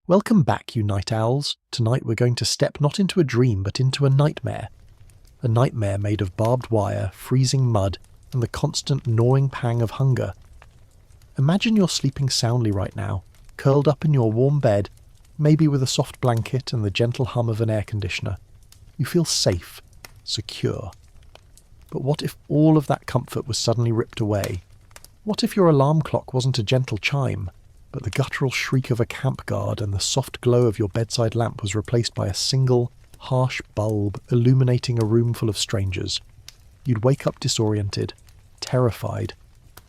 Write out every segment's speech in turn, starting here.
Welcome back, you night owls. Tonight we're going to step not into a dream but into a nightmare. A nightmare made of barbed wire, freezing mud, and the constant gnawing pang of hunger. Imagine you're sleeping soundly right now, curled up in your warm bed, maybe with a soft blanket and the gentle hum of an air conditioner. You feel safe, secure. But what if all of that comfort was suddenly ripped away? What if your alarm clock wasn't a gentle chime, but the guttural shriek of a camp guard and the soft glow of your bedside lamp was replaced by a single, harsh bulb illuminating a room full of strangers? You'd wake up disoriented, terrified,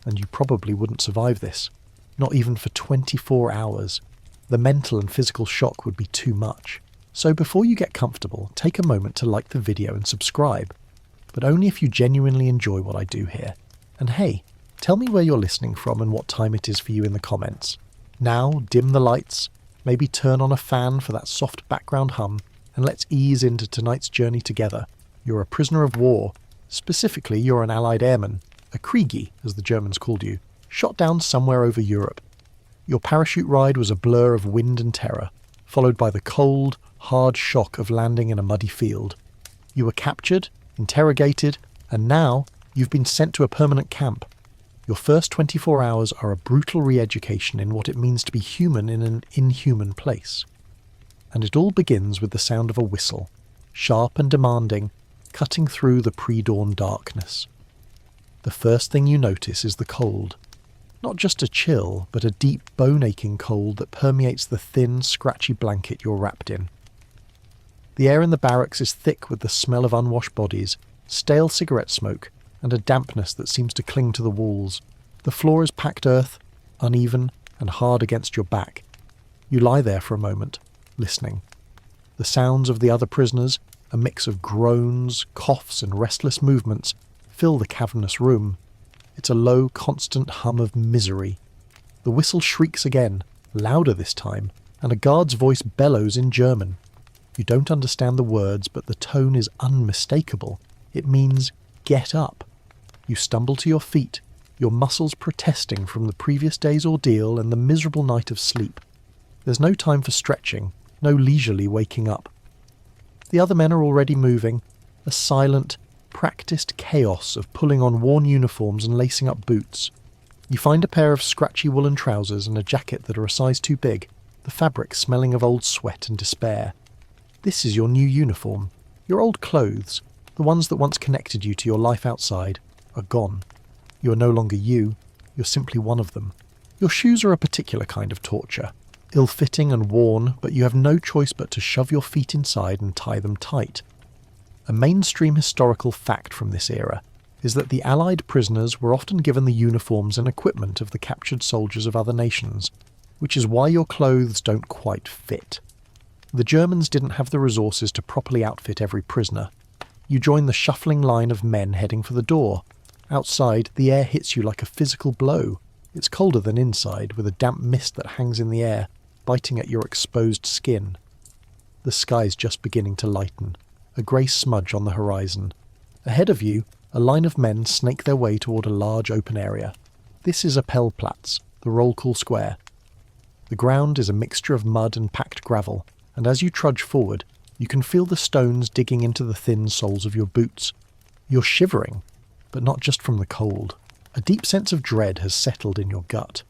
and you probably wouldn't survive this. Not even for 24 hours. The mental and physical shock would be too much. So before you get comfortable, take a moment to like the video and subscribe. But only if you genuinely enjoy what I do here. And hey, tell me where you're listening from and what time it is for you in the comments. Now, dim the lights, maybe turn on a fan for that soft background hum, and let's ease into tonight's journey together. You're a prisoner of war. Specifically, you're an Allied airman, a Kriegi, as the Germans called you, shot down somewhere over Europe. Your parachute ride was a blur of wind and terror, followed by the cold, hard shock of landing in a muddy field. You were captured, interrogated, and now you've been sent to a permanent camp. Your first 24 hours are a brutal re-education in what it means to be human in an inhuman place. And it all begins with the sound of a whistle, sharp and demanding, cutting through the pre-dawn darkness. The first thing you notice is the cold. Not just a chill, but a deep, bone-aching cold that permeates the thin, scratchy blanket you're wrapped in. The air in the barracks is thick with the smell of unwashed bodies, stale cigarette smoke, and a dampness that seems to cling to the walls. The floor is packed earth, uneven and hard against your back. You lie there for a moment, listening. The sounds of the other prisoners, a mix of groans, coughs and restless movements, fill the cavernous room. It's a low, constant hum of misery. The whistle shrieks again, louder this time, and a guard's voice bellows in German. You don't understand the words, but the tone is unmistakable. It means, get up. You stumble to your feet, your muscles protesting from the previous day's ordeal and the miserable night of sleep. There's no time for stretching, no leisurely waking up. The other men are already moving, a silent, practiced chaos of pulling on worn uniforms and lacing up boots. You find a pair of scratchy woolen trousers and a jacket that are a size too big, the fabric smelling of old sweat and despair. This is your new uniform. Your old clothes, the ones that once connected you to your life outside, are gone. You are no longer you, you're simply one of them. Your shoes are a particular kind of torture, ill-fitting and worn, but you have no choice but to shove your feet inside and tie them tight. A mainstream historical fact from this era is that the Allied prisoners were often given the uniforms and equipment of the captured soldiers of other nations, which is why your clothes don't quite fit. The Germans didn't have the resources to properly outfit every prisoner. You join the shuffling line of men heading for the door. Outside, the air hits you like a physical blow. It's colder than inside, with a damp mist that hangs in the air, biting at your exposed skin. The sky's just beginning to lighten, a grey smudge on the horizon. Ahead of you, a line of men snake their way toward a large open area. This is Appellplatz, the roll call square. The ground is a mixture of mud and packed gravel, and as you trudge forward, you can feel the stones digging into the thin soles of your boots. You're shivering, but not just from the cold. A deep sense of dread has settled in your gut.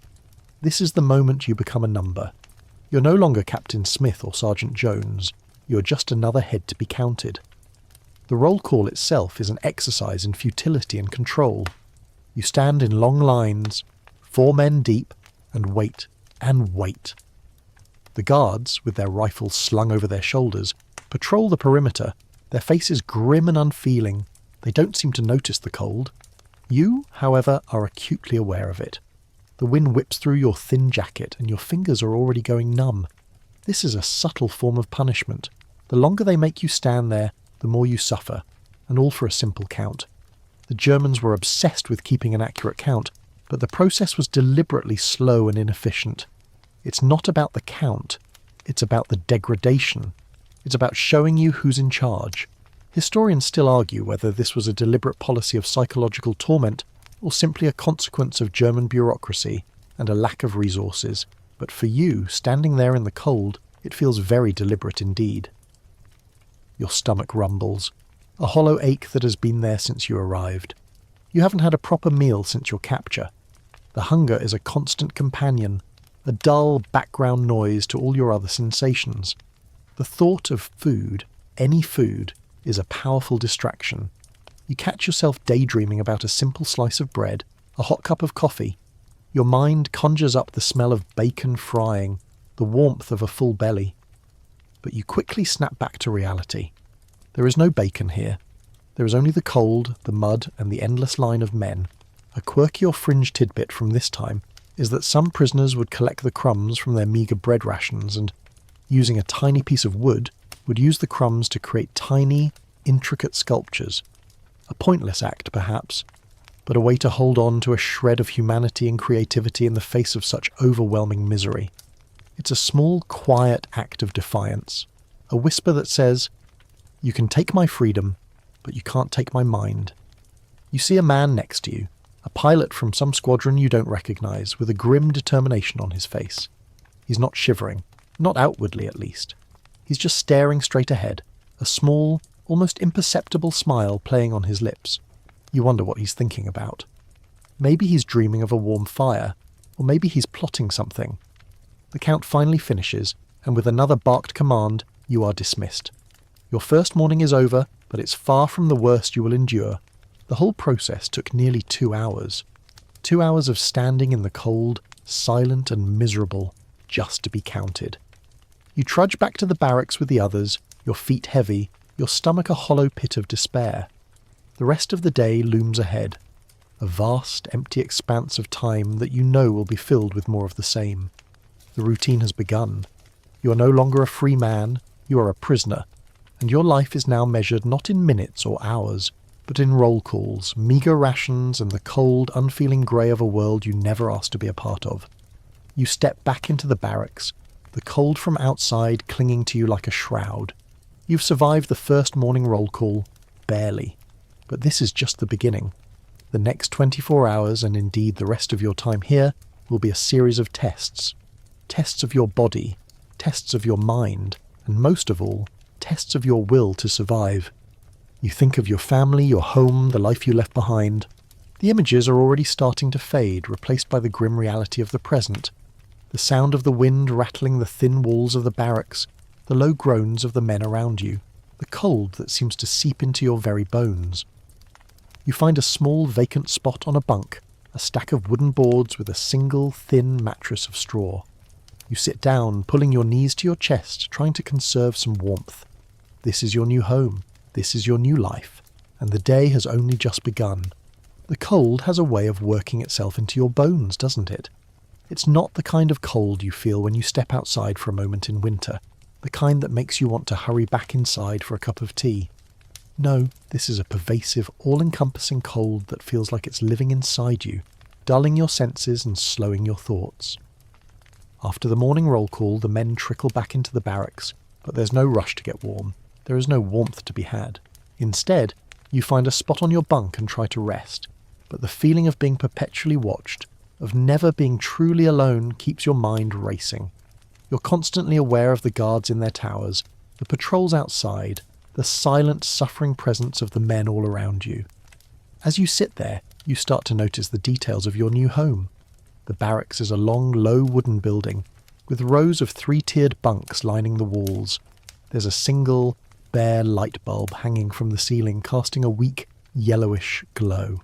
This is the moment you become a number. You're no longer Captain Smith or Sergeant Jones. You're just another head to be counted. The roll call itself is an exercise in futility and control. You stand in long lines, 4 men deep, and wait, and wait. The guards, with their rifles slung over their shoulders, patrol the perimeter, their faces grim and unfeeling. They don't seem to notice the cold. You, however, are acutely aware of it. The wind whips through your thin jacket and your fingers are already going numb. This is a subtle form of punishment. The longer they make you stand there, the more you suffer, and all for a simple count. The Germans were obsessed with keeping an accurate count, but the process was deliberately slow and inefficient. It's not about the count, it's about the degradation. It's about showing you who's in charge. Historians still argue whether this was a deliberate policy of psychological torment or simply a consequence of German bureaucracy and a lack of resources, But for you, standing there in the cold, it feels very deliberate indeed. Your stomach rumbles, a hollow ache that has been there since you arrived. You haven't had a proper meal since your capture. The hunger is a constant companion, a dull background noise to all your other sensations. The thought of food, any food, is a powerful distraction. You catch yourself daydreaming about a simple slice of bread, a hot cup of coffee. Your mind conjures up the smell of bacon frying, the warmth of a full belly. But you quickly snap back to reality. There is no bacon here. There is only the cold, the mud, and the endless line of men. A quirky or fringe tidbit from this time is that some prisoners would collect the crumbs from their meagre bread rations and, using a tiny piece of wood, would use the crumbs to create tiny, intricate sculptures. A pointless act, perhaps, but a way to hold on to a shred of humanity and creativity in the face of such overwhelming misery. It's a small, quiet act of defiance, a whisper that says, "You can take my freedom, but you can't take my mind." You see a man next to you, a pilot from some squadron you don't recognize, with a grim determination on his face. He's not shivering, not outwardly at least. He's just staring straight ahead, a small, almost imperceptible smile playing on his lips. You wonder what he's thinking about. Maybe he's dreaming of a warm fire, or maybe he's plotting something. The count finally finishes, and with another barked command, you are dismissed. Your first morning is over, but it's far from the worst you will endure. The whole process took nearly 2 hours. 2 hours of standing in the cold, silent and miserable, just to be counted. You trudge back to the barracks with the others, your feet heavy, your stomach a hollow pit of despair. The rest of the day looms ahead, a vast, empty expanse of time that you know will be filled with more of the same. The routine has begun. You are no longer a free man, you are a prisoner, and your life is now measured not in minutes or hours, but in roll calls, meagre rations, and the cold, unfeeling grey of a world you never asked to be a part of. You step back into the barracks, the cold from outside clinging to you like a shroud. You've survived the first morning roll call, barely. But this is just the beginning. The next 24 hours, and indeed the rest of your time here, will be a series of tests. Tests of your body, tests of your mind, and most of all, tests of your will to survive. You think of your family, your home, the life you left behind. The images are already starting to fade, replaced by the grim reality of the present. The sound of the wind rattling the thin walls of the barracks, the low groans of the men around you, the cold that seems to seep into your very bones. You find a small vacant spot on a bunk, a stack of wooden boards with a single thin mattress of straw. You sit down, pulling your knees to your chest, trying to conserve some warmth. This is your new home. This is your new life, and the day has only just begun. The cold has a way of working itself into your bones, doesn't it? It's not the kind of cold you feel when you step outside for a moment in winter, the kind that makes you want to hurry back inside for a cup of tea. No, this is a pervasive, all-encompassing cold that feels like it's living inside you, dulling your senses and slowing your thoughts. After the morning roll call, the men trickle back into the barracks, but there's no rush to get warm. There is no warmth to be had. Instead, you find a spot on your bunk and try to rest, but the feeling of being perpetually watched, of never being truly alone, keeps your mind racing. You're constantly aware of the guards in their towers, the patrols outside, the silent, suffering presence of the men all around you. As you sit there, you start to notice the details of your new home. The barracks is a long, low wooden building, with rows of 3-tiered bunks lining the walls. There's a single, bare light bulb hanging from the ceiling, casting a weak, yellowish glow.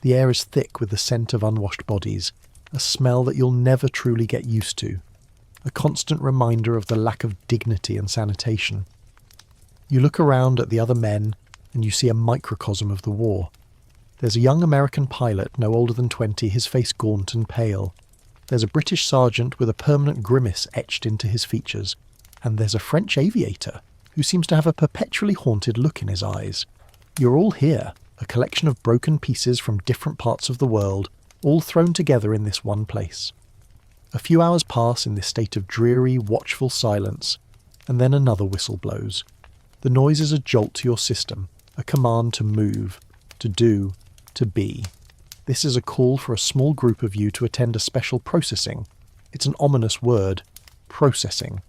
The air is thick with the scent of unwashed bodies, a smell that you'll never truly get used to, a constant reminder of the lack of dignity and sanitation. You look around at the other men, and you see a microcosm of the war. There's a young American pilot, no older than 20, his face gaunt and pale. There's a British sergeant with a permanent grimace etched into his features. And there's a French aviator, who seems to have a perpetually haunted look in his eyes. You're all here, a collection of broken pieces from different parts of the world, all thrown together in this one place. A few hours pass in this state of dreary, watchful silence, and then another whistle blows. The noise is a jolt to your system, a command to move, to do, to be. This is a call for a small group of you to attend a special processing, It's an ominous word. Processing.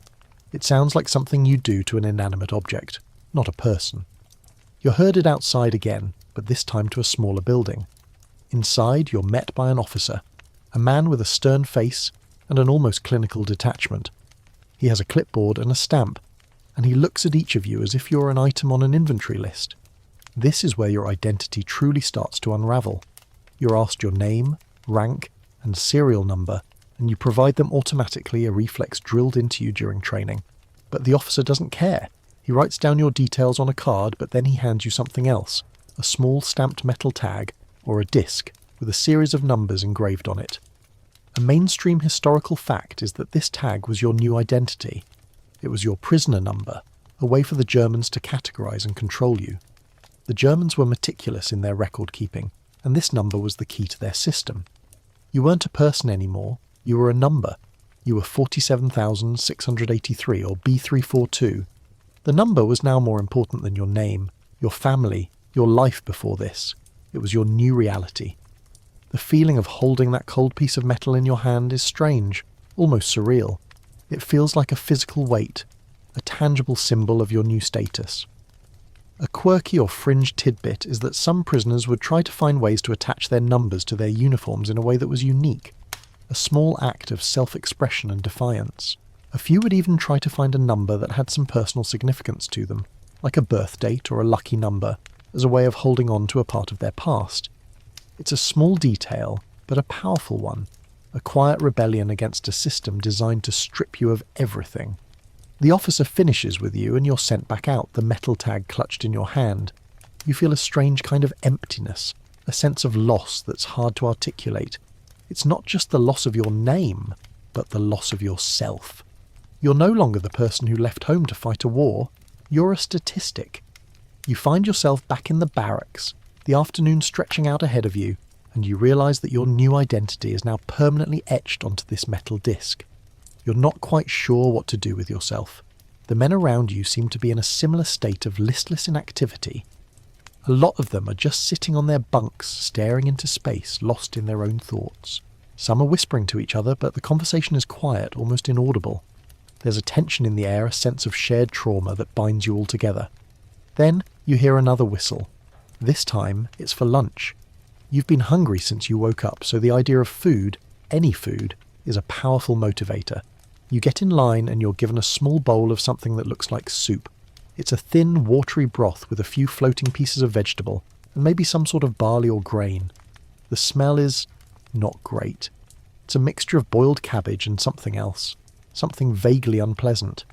It sounds like something you do to an inanimate object, not a person. You're herded outside again, but this time to a smaller building. Inside, you're met by an officer, a man with a stern face and an almost clinical detachment. He has a clipboard and a stamp, and he looks at each of you as if you're an item on an inventory list. This is where your identity truly starts to unravel. You're asked your name, rank, and serial number, and you provide them automatically, a reflex drilled into you during training. But the officer doesn't care. He writes down your details on a card, but then he hands you something else, a small stamped metal tag, or a disc, with a series of numbers engraved on it. A mainstream historical fact is that this tag was your new identity. It was your prisoner number, a way for the Germans to categorize and control you. The Germans were meticulous in their record keeping, and this number was the key to their system. You weren't a person anymore, you were a number. You were 47,683, or B342. The number was now more important than your name, your family, your life before this. It was your new reality. The feeling of holding that cold piece of metal in your hand is strange, almost surreal. It feels like a physical weight, a tangible symbol of your new status. A quirky or fringe tidbit is that some prisoners would try to find ways to attach their numbers to their uniforms in a way that was unique, a small act of self-expression and defiance. A few would even try to find a number that had some personal significance to them, like a birth date or a lucky number, as a way of holding on to a part of their past. It's a small detail, but a powerful one, a quiet rebellion against a system designed to strip you of everything. The officer finishes with you and you're sent back out, the metal tag clutched in your hand. You feel a strange kind of emptiness, a sense of loss that's hard to articulate. It's not just the loss of your name, but the loss of yourself. You're no longer the person who left home to fight a war. You're a statistic. You find yourself back in the barracks, the afternoon stretching out ahead of you, and you realise that your new identity is now permanently etched onto this metal disc. You're not quite sure what to do with yourself. The men around you seem to be in a similar state of listless inactivity. A lot of them are just sitting on their bunks, staring into space, lost in their own thoughts. Some are whispering to each other, but the conversation is quiet, almost inaudible. There's a tension in the air, a sense of shared trauma that binds you all together. Then you hear another whistle. This time, it's for lunch. You've been hungry since you woke up, so the idea of food, any food, is a powerful motivator. You get in line and you're given a small bowl of something that looks like soup. It's a thin, watery broth with a few floating pieces of vegetable, and maybe some sort of barley or grain. The smell is not great. It's a mixture of boiled cabbage and something else, something vaguely unpleasant.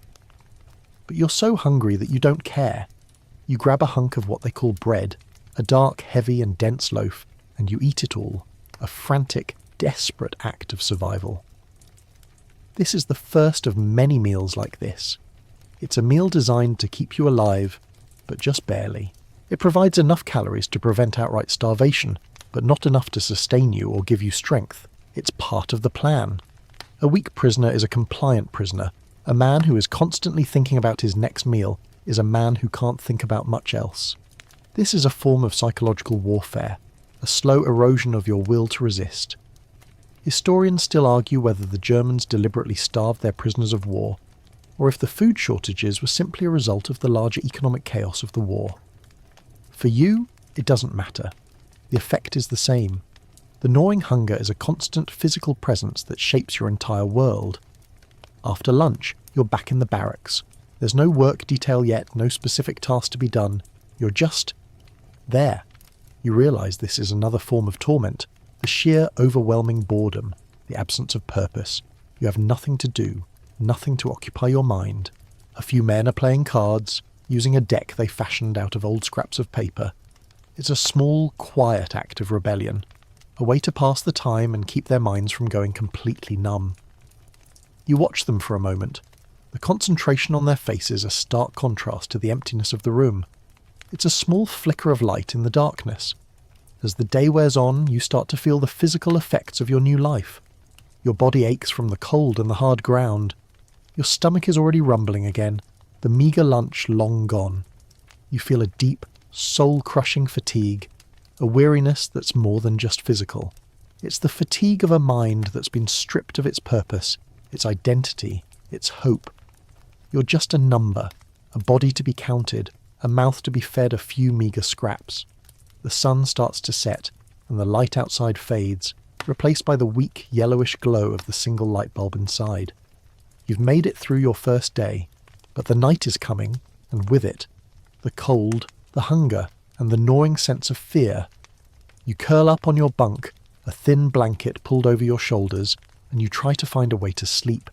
But you're so hungry that you don't care. You grab a hunk of what they call bread, a dark, heavy and dense loaf, and you eat it all, a frantic, desperate act of survival. This is the first of many meals like this. It's a meal designed to keep you alive, but just barely. It provides enough calories to prevent outright starvation, but not enough to sustain you or give you strength. It's part of the plan. A weak prisoner is a compliant prisoner. A man who is constantly thinking about his next meal is a man who can't think about much else. This is a form of psychological warfare, a slow erosion of your will to resist. Historians still argue whether the Germans deliberately starved their prisoners of war, or if the food shortages were simply a result of the larger economic chaos of the war. For you, it doesn't matter. The effect is the same. The gnawing hunger is a constant physical presence that shapes your entire world. After lunch, you're back in the barracks. There's no work detail yet, no specific task to be done. You're just there. You realise this is another form of torment, the sheer overwhelming boredom, the absence of purpose. You have nothing to do, nothing to occupy your mind. A few men are playing cards, using a deck they fashioned out of old scraps of paper. It's a small, quiet act of rebellion, a way to pass the time and keep their minds from going completely numb. You watch them for a moment. The concentration on their faces a stark contrast to the emptiness of the room. It's a small flicker of light in the darkness. As the day wears on, you start to feel the physical effects of your new life. Your body aches from the cold and the hard ground. Your stomach is already rumbling again, the meagre lunch long gone. You feel a deep, soul-crushing fatigue, a weariness that's more than just physical. It's the fatigue of a mind that's been stripped of its purpose, its identity, its hope. You're just a number, a body to be counted, a mouth to be fed a few meagre scraps. The sun starts to set, and the light outside fades, replaced by the weak yellowish glow of the single light bulb inside. You've made it through your first day, but the night is coming, and with it, the cold, the hunger, and the gnawing sense of fear. You curl up on your bunk, a thin blanket pulled over your shoulders, and you try to find a way to sleep.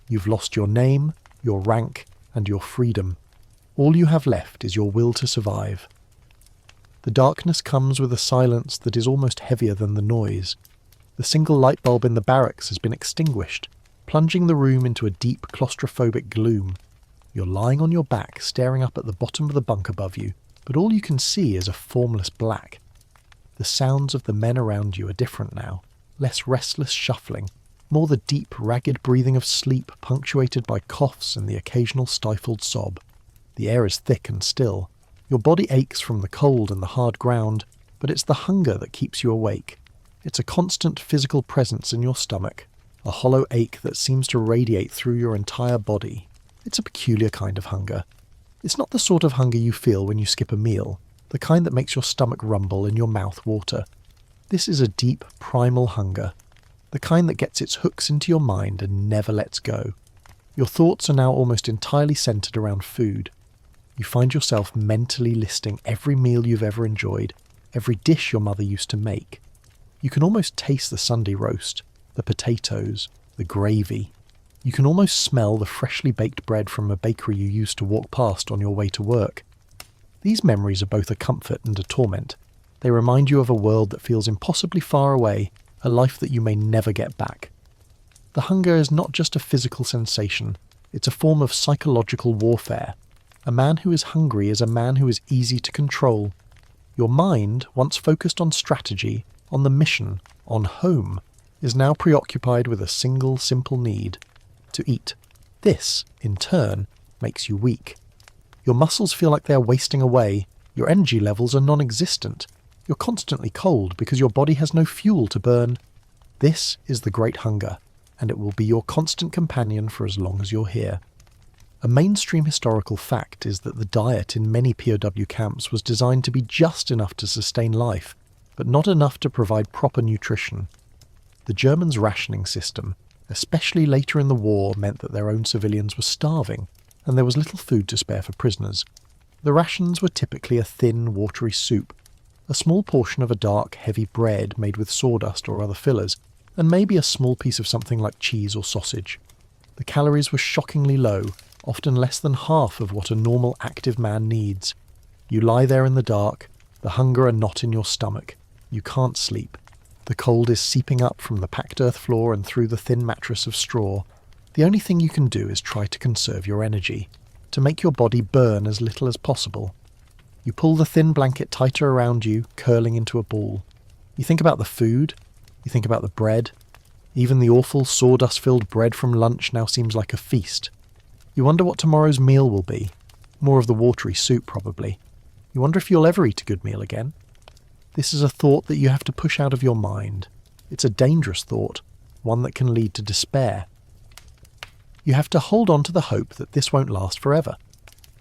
You've lost your name, your rank, and your freedom. All you have left is your will to survive. The darkness comes with a silence that is almost heavier than the noise. The single light bulb in the barracks has been extinguished, plunging the room into a deep claustrophobic gloom. You're lying on your back, staring up at the bottom of the bunk above you, but all you can see is a formless black. The sounds of the men around you are different now, less restless shuffling, more the deep, ragged breathing of sleep punctuated by coughs and the occasional stifled sob. The air is thick and still. Your body aches from the cold and the hard ground, but it's the hunger that keeps you awake. It's a constant physical presence in your stomach, a hollow ache that seems to radiate through your entire body. It's a peculiar kind of hunger. It's not the sort of hunger you feel when you skip a meal, the kind that makes your stomach rumble and your mouth water. This is a deep, primal hunger, the kind that gets its hooks into your mind and never lets go. Your thoughts are now almost entirely centred around food. You find yourself mentally listing every meal you've ever enjoyed, every dish your mother used to make. You can almost taste the Sunday roast, the potatoes, the gravy. You can almost smell the freshly baked bread from a bakery you used to walk past on your way to work. These memories are both a comfort and a torment. They remind you of a world that feels impossibly far away, a life that you may never get back. The hunger is not just a physical sensation, it's a form of psychological warfare. A man who is hungry is a man who is easy to control. Your mind, once focused on strategy, on the mission, on home, is now preoccupied with a single simple need: to eat. This, in turn, makes you weak. Your muscles feel like they are wasting away, your energy levels are non-existent. You're constantly cold because your body has no fuel to burn. This is the great hunger, and it will be your constant companion for as long as you're here. A mainstream historical fact is that the diet in many POW camps was designed to be just enough to sustain life, but not enough to provide proper nutrition. The Germans' rationing system, especially later in the war, meant that their own civilians were starving, and there was little food to spare for prisoners. The rations were typically a thin, watery soup, a small portion of a dark, heavy bread made with sawdust or other fillers, and maybe a small piece of something like cheese or sausage. The calories were shockingly low, often less than half of what a normal active man needs. You lie there in the dark, the hunger a knot in your stomach. You can't sleep. The cold is seeping up from the packed earth floor and through the thin mattress of straw. The only thing you can do is try to conserve your energy, to make your body burn as little as possible. You pull the thin blanket tighter around you, curling into a ball. You think about the food, you think about the bread. Even the awful sawdust-filled bread from lunch now seems like a feast. You wonder what tomorrow's meal will be. More of the watery soup, probably. You wonder if you'll ever eat a good meal again. This is a thought that you have to push out of your mind. It's a dangerous thought, one that can lead to despair. You have to hold on to the hope that this won't last forever.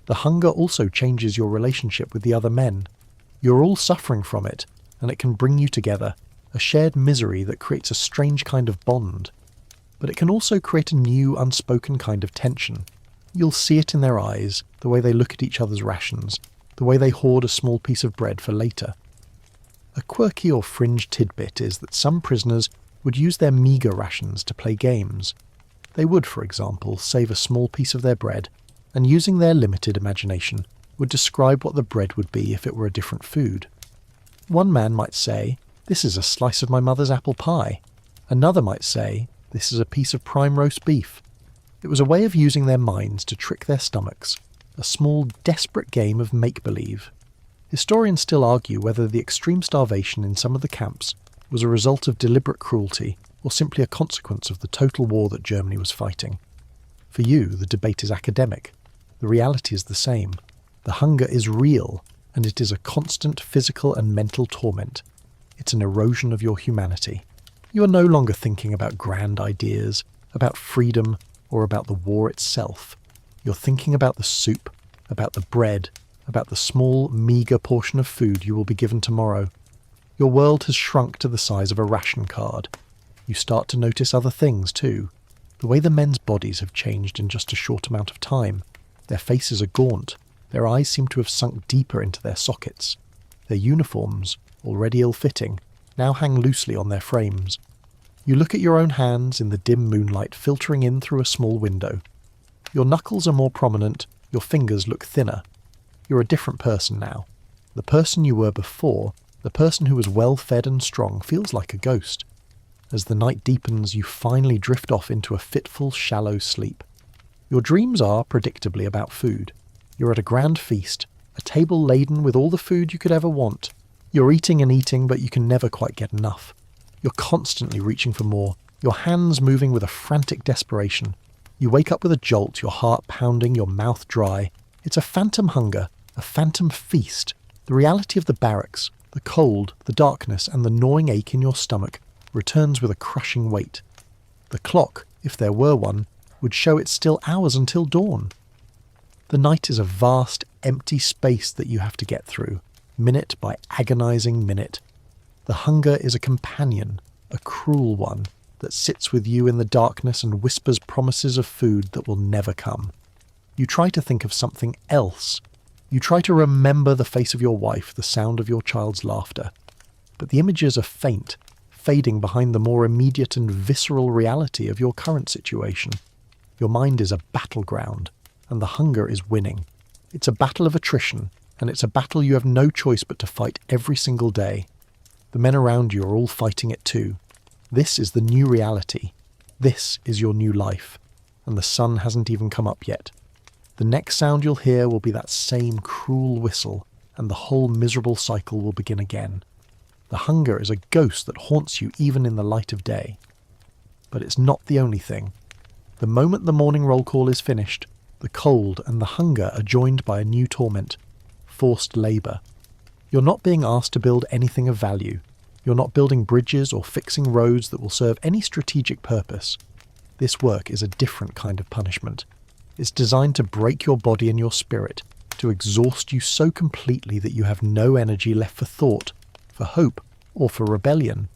The hunger also changes your relationship with the other men. You're all suffering from it, and it can bring you together, a shared misery that creates a strange kind of bond. But it can also create a new, unspoken kind of tension. You'll see it in their eyes, the way they look at each other's rations, the way they hoard a small piece of bread for later. A quirky or fringe tidbit is that some prisoners would use their meagre rations to play games. They would, for example, save a small piece of their bread, and using their limited imagination, would describe what the bread would be if it were a different food. One man might say, "This is a slice of my mother's apple pie." Another might say, "This is a piece of prime roast beef." It was a way of using their minds to trick their stomachs, a small, desperate game of make-believe. Historians still argue whether the extreme starvation in some of the camps was a result of deliberate cruelty or simply a consequence of the total war that Germany was fighting. For you, the debate is academic. The reality is the same. The hunger is real, and it is a constant physical and mental torment. It's an erosion of your humanity. You are no longer thinking about grand ideas, about freedom, or about the war itself. You're thinking about the soup, about the bread, about the small, meagre portion of food you will be given tomorrow. Your world has shrunk to the size of a ration card. You start to notice other things too. The way the men's bodies have changed in just a short amount of time. Their faces are gaunt. Their eyes seem to have sunk deeper into their sockets. Their uniforms, already ill-fitting, now hang loosely on their frames. You look at your own hands in the dim moonlight filtering in through a small window. Your knuckles are more prominent, your fingers look thinner. You're a different person now. The person you were before, the person who was well-fed and strong, feels like a ghost. As the night deepens, you finally drift off into a fitful, shallow sleep. Your dreams are, predictably, about food. You're at a grand feast, a table laden with all the food you could ever want. You're eating and eating, but you can never quite get enough. You're constantly reaching for more, your hands moving with a frantic desperation. You wake up with a jolt, your heart pounding, your mouth dry. It's a phantom hunger, a phantom feast. The reality of the barracks, the cold, the darkness, and the gnawing ache in your stomach returns with a crushing weight. The clock, if there were one, would show it's still hours until dawn. The night is a vast, empty space that you have to get through, minute by agonizing minute. The hunger is a companion, a cruel one, that sits with you in the darkness and whispers promises of food that will never come. You try to think of something else. You try to remember the face of your wife, the sound of your child's laughter. But the images are faint, fading behind the more immediate and visceral reality of your current situation. Your mind is a battleground, and the hunger is winning. It's a battle of attrition, and it's a battle you have no choice but to fight every single day. The men around you are all fighting it too. This is the new reality. This is your new life. And the sun hasn't even come up yet. The next sound you'll hear will be that same cruel whistle, and the whole miserable cycle will begin again. The hunger is a ghost that haunts you even in the light of day. But it's not the only thing. The moment the morning roll call is finished, the cold and the hunger are joined by a new torment. Forced labour. You're not being asked to build anything of value. You're not building bridges or fixing roads that will serve any strategic purpose. This work is a different kind of punishment. It's designed to break your body and your spirit, to exhaust you so completely that you have no energy left for thought, for hope, or for rebellion.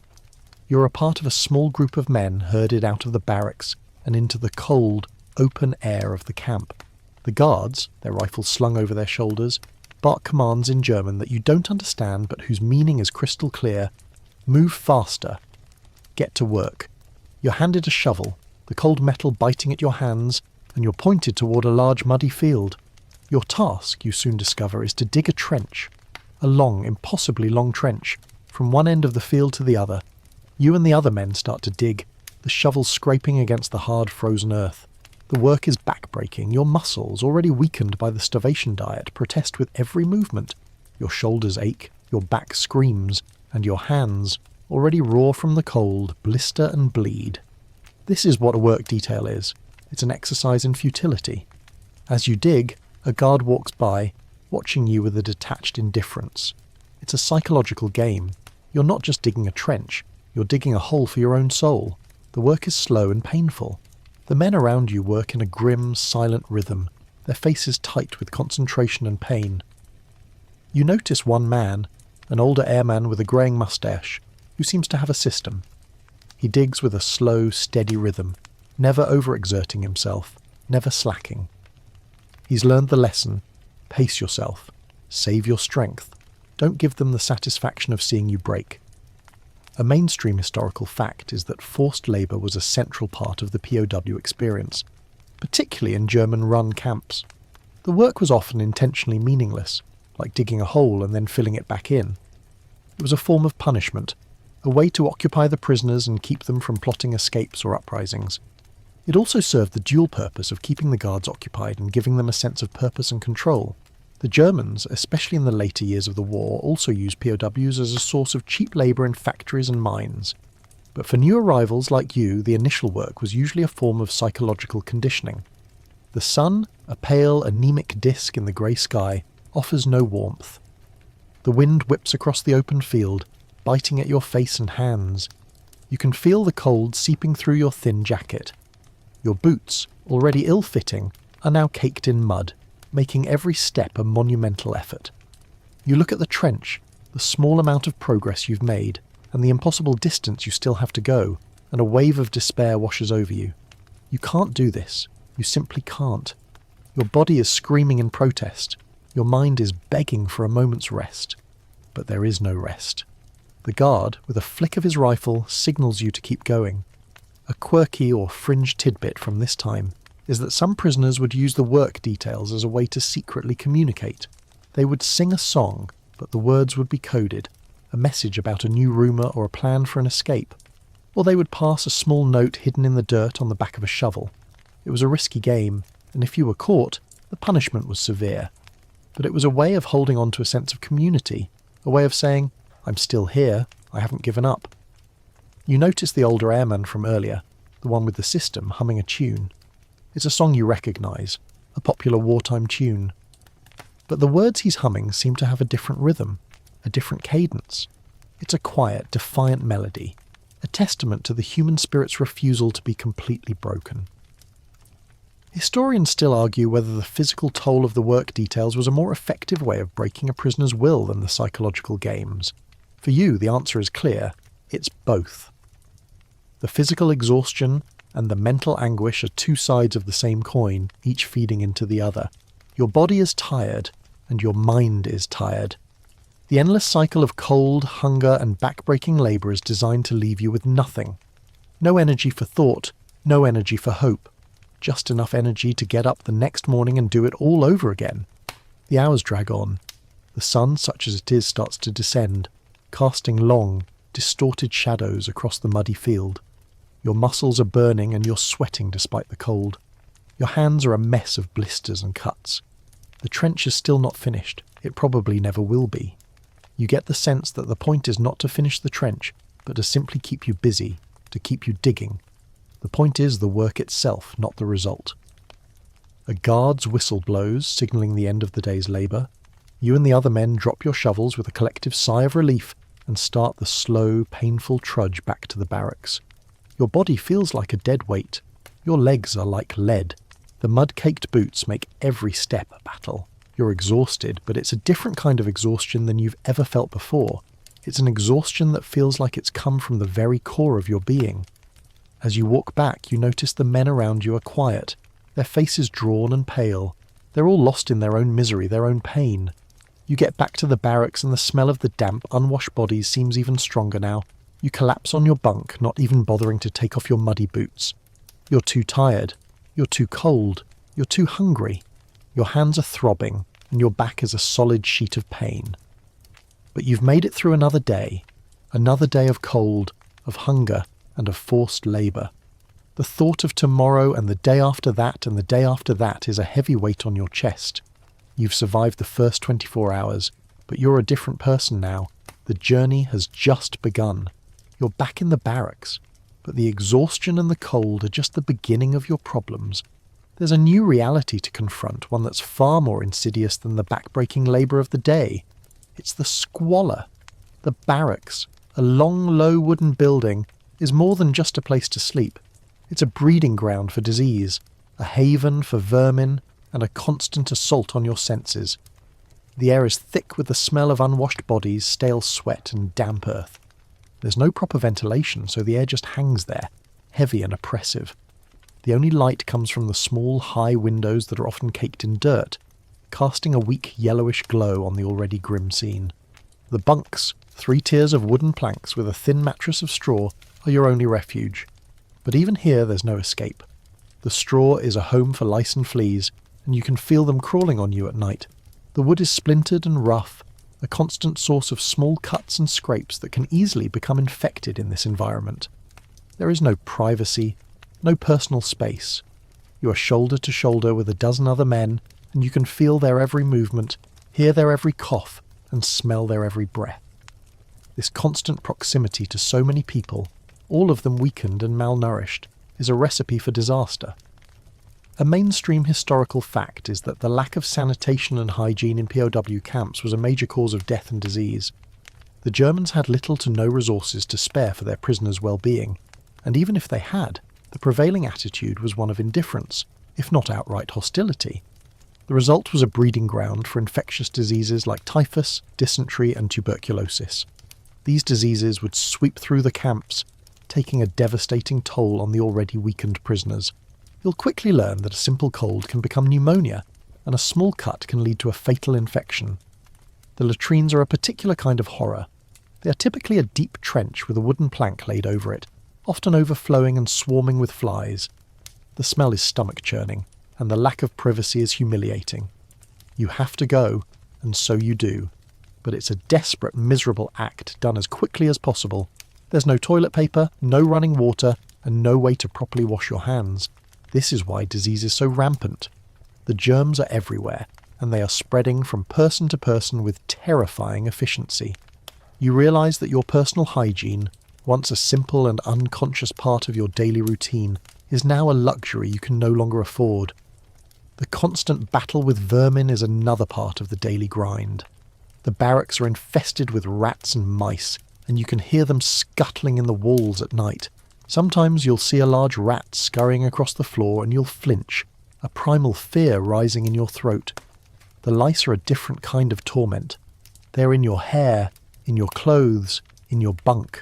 You're a part of a small group of men herded out of the barracks and into the cold, open air of the camp. The guards, their rifles slung over their shoulders, bark commands in German that you don't understand but whose meaning is crystal clear. Move faster. Get to work. You're handed a shovel, the cold metal biting at your hands, and you're pointed toward a large muddy field. Your task, you soon discover, is to dig a trench. A long, impossibly long trench, from one end of the field to the other. You and the other men start to dig, the shovel scraping against the hard frozen earth. The work is back-breaking. Your muscles, already weakened by the starvation diet, protest with every movement. Your shoulders ache, your back screams, and your hands, already raw from the cold, blister and bleed. This is what a work detail is. It's an exercise in futility. As you dig, a guard walks by, watching you with a detached indifference. It's a psychological game. You're not just digging a trench, you're digging a hole for your own soul. The work is slow and painful. The men around you work in a grim, silent rhythm, their faces tight with concentration and pain. You notice one man, an older airman with a greying moustache, who seems to have a system. He digs with a slow, steady rhythm, never overexerting himself, never slacking. He's learned the lesson: pace yourself, save your strength, don't give them the satisfaction of seeing you break. A mainstream historical fact is that forced labour was a central part of the POW experience, particularly in German-run camps. The work was often intentionally meaningless, like digging a hole and then filling it back in. It was a form of punishment, a way to occupy the prisoners and keep them from plotting escapes or uprisings. It also served the dual purpose of keeping the guards occupied and giving them a sense of purpose and control. The Germans, especially in the later years of the war, also used POWs as a source of cheap labour in factories and mines. But for new arrivals like you, the initial work was usually a form of psychological conditioning. The sun, a pale, anemic disk in the grey sky, offers no warmth. The wind whips across the open field, biting at your face and hands. You can feel the cold seeping through your thin jacket. Your boots, already ill-fitting, are now caked in mud, making every step a monumental effort. You look at the trench, the small amount of progress you've made, and the impossible distance you still have to go, and a wave of despair washes over you. You can't do this. You simply can't. Your body is screaming in protest. Your mind is begging for a moment's rest. But there is no rest. The guard, with a flick of his rifle, signals you to keep going. A quirky or fringe tidbit from this time is that some prisoners would use the work details as a way to secretly communicate. They would sing a song, but the words would be coded, a message about a new rumour or a plan for an escape. Or they would pass a small note hidden in the dirt on the back of a shovel. It was a risky game, and if you were caught, the punishment was severe. But it was a way of holding on to a sense of community, a way of saying, I'm still here, I haven't given up. You notice the older airman from earlier, the one with the system, humming a tune. It's a song you recognise, a popular wartime tune. But the words he's humming seem to have a different rhythm, a different cadence. It's a quiet, defiant melody, a testament to the human spirit's refusal to be completely broken. Historians still argue whether the physical toll of the work details was a more effective way of breaking a prisoner's will than the psychological games. For you, the answer is clear. It's both. The physical exhaustion and the mental anguish are two sides of the same coin, each feeding into the other. Your body is tired, and your mind is tired. The endless cycle of cold, hunger, and back-breaking labour is designed to leave you with nothing. No energy for thought, no energy for hope. Just enough energy to get up the next morning and do it all over again. The hours drag on. The sun, such as it is, starts to descend, casting long, distorted shadows across the muddy field. Your muscles are burning and you're sweating despite the cold. Your hands are a mess of blisters and cuts. The trench is still not finished. It probably never will be. You get the sense that the point is not to finish the trench, but to simply keep you busy, to keep you digging. The point is the work itself, not the result. A guard's whistle blows, signalling the end of the day's labour. You and the other men drop your shovels with a collective sigh of relief and start the slow, painful trudge back to the barracks. Your body feels like a dead weight. Your legs are like lead. The mud-caked boots make every step a battle. You're exhausted, but it's a different kind of exhaustion than you've ever felt before. It's an exhaustion that feels like it's come from the very core of your being. As you walk back, you notice the men around you are quiet, their faces drawn and pale. They're all lost in their own misery, their own pain. You get back to the barracks and the smell of the damp, unwashed bodies seems even stronger now. You collapse on your bunk, not even bothering to take off your muddy boots. You're too tired. You're too cold. You're too hungry. Your hands are throbbing, and your back is a solid sheet of pain. But you've made it through another day of cold, of hunger, and of forced labour. The thought of tomorrow and the day after that and the day after that is a heavy weight on your chest. You've survived the first 24 hours, but you're a different person now. The journey has just begun. You're back in the barracks, but the exhaustion and the cold are just the beginning of your problems. There's a new reality to confront, one that's far more insidious than the back-breaking labour of the day. It's the squalor. The barracks, a long, low wooden building, is more than just a place to sleep. It's a breeding ground for disease, a haven for vermin, and a constant assault on your senses. The air is thick with the smell of unwashed bodies, stale sweat, and damp earth. There's no proper ventilation, so the air just hangs there, heavy and oppressive. The only light comes from the small, high windows that are often caked in dirt, casting a weak yellowish glow on the already grim scene. The bunks, 3 tiers of wooden planks with a thin mattress of straw, are your only refuge. But even here there's no escape. The straw is a home for lice and fleas, and you can feel them crawling on you at night. The wood is splintered and rough, a constant source of small cuts and scrapes that can easily become infected in this environment. There is no privacy, no personal space. You are shoulder to shoulder with a dozen other men, and you can feel their every movement, hear their every cough, and smell their every breath. This constant proximity to so many people, all of them weakened and malnourished, is a recipe for disaster. A mainstream historical fact is that the lack of sanitation and hygiene in POW camps was a major cause of death and disease. The The Germans had little to no resources to spare for their prisoners' well-being, and even if they had, the prevailing attitude was one of indifference, if not outright hostility. The result was a breeding ground for infectious diseases like typhus, dysentery and tuberculosis. These diseases would sweep through the camps, taking a devastating toll on the already weakened prisoners. You'll quickly learn that a simple cold can become pneumonia, and a small cut can lead to a fatal infection. The latrines are a particular kind of horror. They are typically a deep trench with a wooden plank laid over it, often overflowing and swarming with flies. The smell is stomach-churning, and the lack of privacy is humiliating. You have to go, and so you do. But it's a desperate, miserable act done as quickly as possible. There's no toilet paper, no running water, and no way to properly wash your hands. This is why disease is so rampant. The germs are everywhere, and they are spreading from person to person with terrifying efficiency. You realise that your personal hygiene, once a simple and unconscious part of your daily routine, is now a luxury you can no longer afford. The constant battle with vermin is another part of the daily grind. The barracks are infested with rats and mice, and you can hear them scuttling in the walls at night. Sometimes you'll see a large rat scurrying across the floor and you'll flinch, a primal fear rising in your throat. The lice are a different kind of torment. They're in your hair, in your clothes, in your bunk.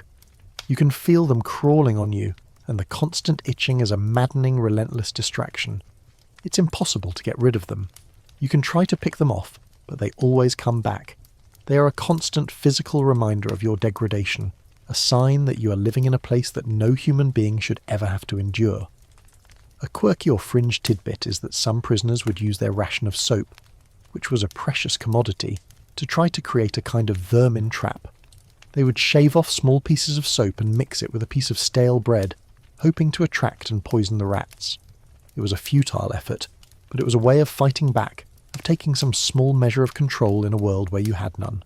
You can feel them crawling on you, and the constant itching is a maddening, relentless distraction. It's impossible to get rid of them. You can try to pick them off, but they always come back. They are a constant physical reminder of your degradation, a sign that you are living in a place that no human being should ever have to endure. A quirky or fringe tidbit is that some prisoners would use their ration of soap, which was a precious commodity, to try to create a kind of vermin trap. They would shave off small pieces of soap and mix it with a piece of stale bread, hoping to attract and poison the rats. It was a futile effort, but it was a way of fighting back, of taking some small measure of control in a world where you had none.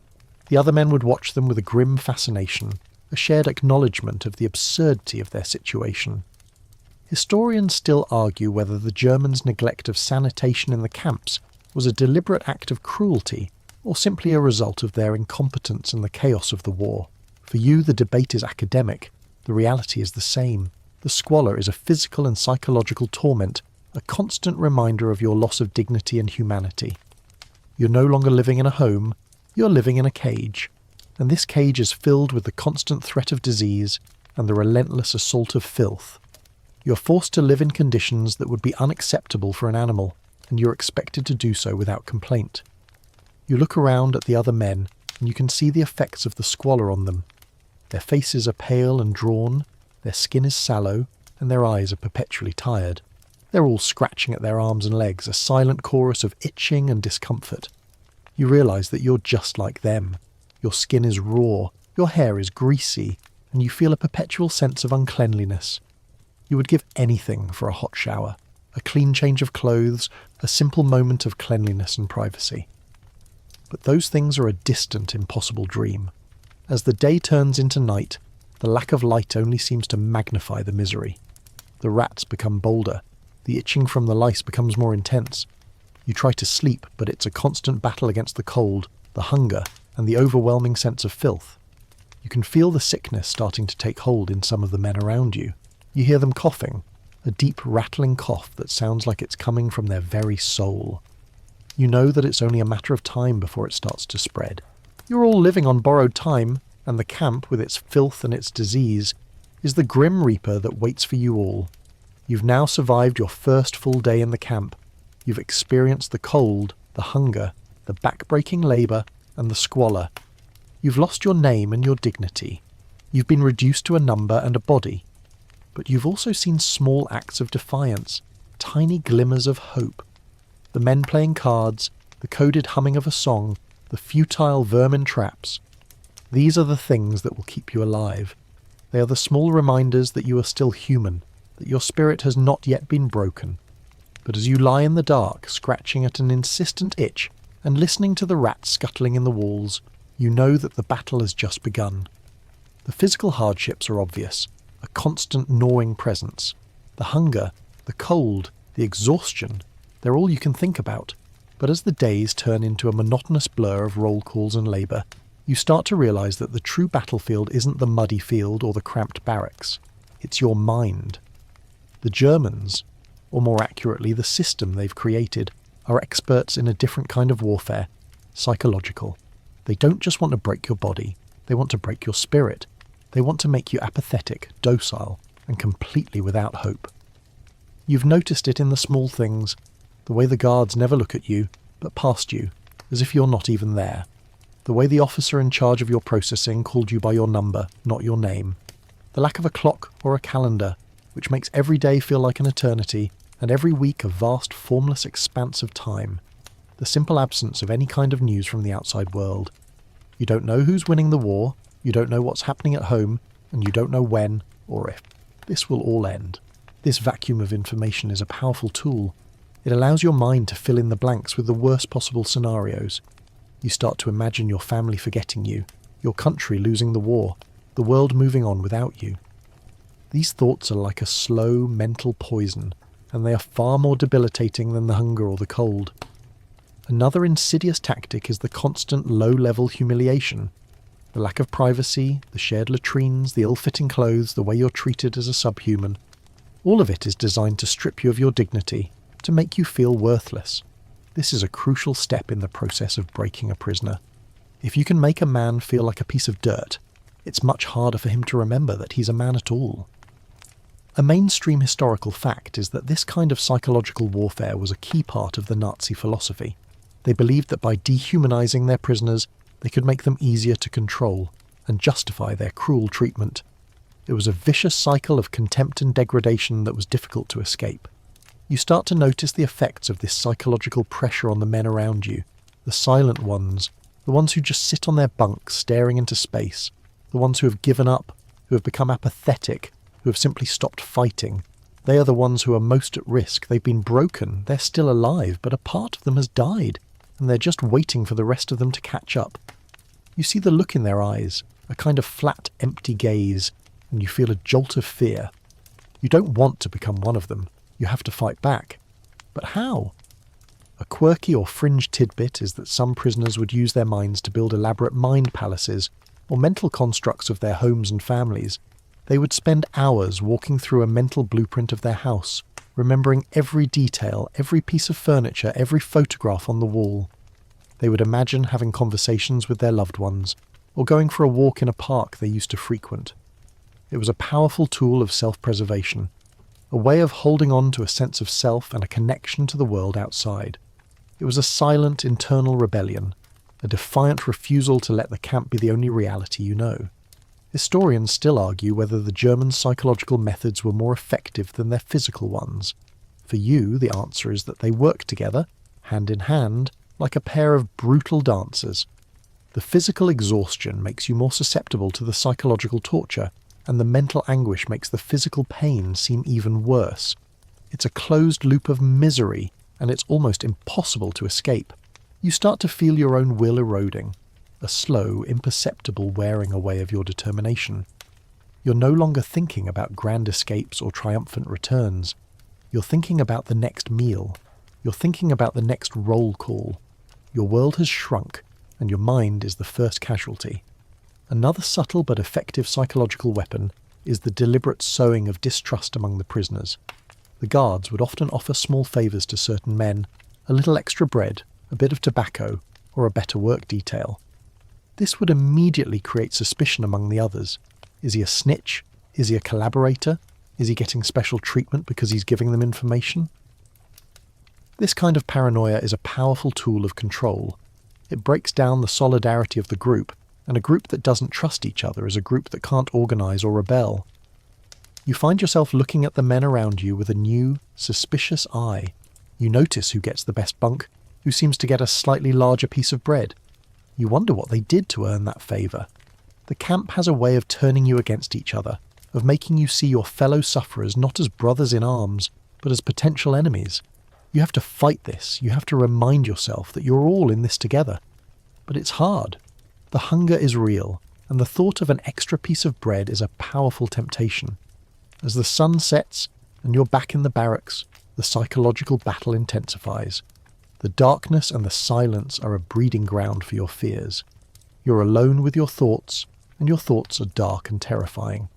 The other men would watch them with a grim fascination, a shared acknowledgement of the absurdity of their situation. Historians still argue whether the Germans' neglect of sanitation in the camps was a deliberate act of cruelty, or simply a result of their incompetence and the chaos of the war. For you, the debate is academic. The reality is the same. The squalor is a physical and psychological torment, a constant reminder of your loss of dignity and humanity. You're no longer living in a home, you're living in a cage, and this cage is filled with the constant threat of disease and the relentless assault of filth. You're forced to live in conditions that would be unacceptable for an animal, and you're expected to do so without complaint. You look around at the other men, and you can see the effects of the squalor on them. Their faces are pale and drawn, their skin is sallow, and their eyes are perpetually tired. They're all scratching at their arms and legs, a silent chorus of itching and discomfort. You realise that you're just like them. Your skin is raw, your hair is greasy, and you feel a perpetual sense of uncleanliness. You would give anything for a hot shower, a clean change of clothes, a simple moment of cleanliness and privacy. But those things are a distant, impossible dream. As the day turns into night, the lack of light only seems to magnify the misery. The rats become bolder. The itching from the lice becomes more intense. You try to sleep, but it's a constant battle against the cold, the hunger, and the overwhelming sense of filth. You can feel the sickness starting to take hold in some of the men around you. You hear them coughing, a deep rattling cough that sounds like it's coming from their very soul. You know that it's only a matter of time before it starts to spread. You're all living on borrowed time, and the camp, with its filth and its disease, is the grim reaper that waits for you all. You've now survived your first full day in the camp. You've experienced the cold, the hunger, the back-breaking labour, and the squalor. You've lost your name and your dignity. You've been reduced to a number and a body. But you've also seen small acts of defiance, tiny glimmers of hope. The men playing cards, the coded humming of a song, the futile vermin traps. These are the things that will keep you alive. They are the small reminders that you are still human, that your spirit has not yet been broken. But as you lie in the dark, scratching at an insistent itch, and listening to the rats scuttling in the walls, you know that the battle has just begun. The physical hardships are obvious, a constant gnawing presence. The hunger, the cold, the exhaustion, they're all you can think about. But as the days turn into a monotonous blur of roll calls and labour, You start to realize that the true battlefield isn't the muddy field or the cramped barracks. It's your mind. The Germans, or more accurately the system they've created, are experts in a different kind of warfare, psychological. They don't just want to break your body, they want to break your spirit. They want to make you apathetic, docile, and completely without hope. You've noticed it in the small things, the way the guards never look at you, but past you, as if you're not even there. The way the officer in charge of your processing called you by your number, not your name. The lack of a clock or a calendar, which makes every day feel like an eternity, and every week a vast, formless expanse of time. The simple absence of any kind of news from the outside world. You don't know who's winning the war, you don't know what's happening at home, and you don't know when or if. This will all end. This vacuum of information is a powerful tool. It allows your mind to fill in the blanks with the worst possible scenarios. You start to imagine your family forgetting you, your country losing the war, the world moving on without you. These thoughts are like a slow mental poison, and they are far more debilitating than the hunger or the cold. Another insidious tactic is the constant low-level humiliation. The lack of privacy, the shared latrines, the ill-fitting clothes, the way you're treated as a subhuman. All of it is designed to strip you of your dignity, to make you feel worthless. This is a crucial step in the process of breaking a prisoner. If you can make a man feel like a piece of dirt, it's much harder for him to remember that he's a man at all. A mainstream historical fact is that this kind of psychological warfare was a key part of the Nazi philosophy. They believed that by dehumanizing their prisoners, they could make them easier to control and justify their cruel treatment. It was a vicious cycle of contempt and degradation that was difficult to escape. You start to notice the effects of this psychological pressure on the men around you, the silent ones, the ones who just sit on their bunks staring into space, the ones who have given up, who have become apathetic, who have simply stopped fighting. They are the ones who are most at risk. They've been broken, they're still alive, but a part of them has died, and they're just waiting for the rest of them to catch up. You see the look in their eyes, a kind of flat, empty gaze, and you feel a jolt of fear. You don't want to become one of them. You have to fight back. But how? A quirky or fringe tidbit is that some prisoners would use their minds to build elaborate mind palaces, or mental constructs of their homes and families. They would spend hours walking through a mental blueprint of their house, remembering every detail, every piece of furniture, every photograph on the wall. They would imagine having conversations with their loved ones, or going for a walk in a park they used to frequent. It was a powerful tool of self-preservation, a way of holding on to a sense of self and a connection to the world outside. It was a silent internal rebellion, a defiant refusal to let the camp be the only reality you know. Historians still argue whether the German psychological methods were more effective than their physical ones. For you, the answer is that they worked together, hand in hand, like a pair of brutal dancers. The physical exhaustion makes you more susceptible to the psychological torture, and the mental anguish makes the physical pain seem even worse. It's a closed loop of misery, and it's almost impossible to escape. You start to feel your own will eroding, a slow, imperceptible wearing away of your determination. You're no longer thinking about grand escapes or triumphant returns. You're thinking about the next meal. You're thinking about the next roll call. Your world has shrunk, and your mind is the first casualty. Another subtle but effective psychological weapon is the deliberate sowing of distrust among the prisoners. The guards would often offer small favours to certain men, a little extra bread, a bit of tobacco, or a better work detail. This would immediately create suspicion among the others. Is he a snitch? Is he a collaborator? Is he getting special treatment because he's giving them information? This kind of paranoia is a powerful tool of control. It breaks down the solidarity of the group, and a group that doesn't trust each other is a group that can't organise or rebel. You find yourself looking at the men around you with a new, suspicious eye. You notice who gets the best bunk, who seems to get a slightly larger piece of bread. You wonder what they did to earn that favour. The camp has a way of turning you against each other, of making you see your fellow sufferers not as brothers in arms, but as potential enemies. You have to fight this. You have to remind yourself that you're all in this together. But it's hard. The hunger is real, and the thought of an extra piece of bread is a powerful temptation. As the sun sets and you're back in the barracks, the psychological battle intensifies. The darkness and the silence are a breeding ground for your fears. You're alone with your thoughts, and your thoughts are dark and terrifying.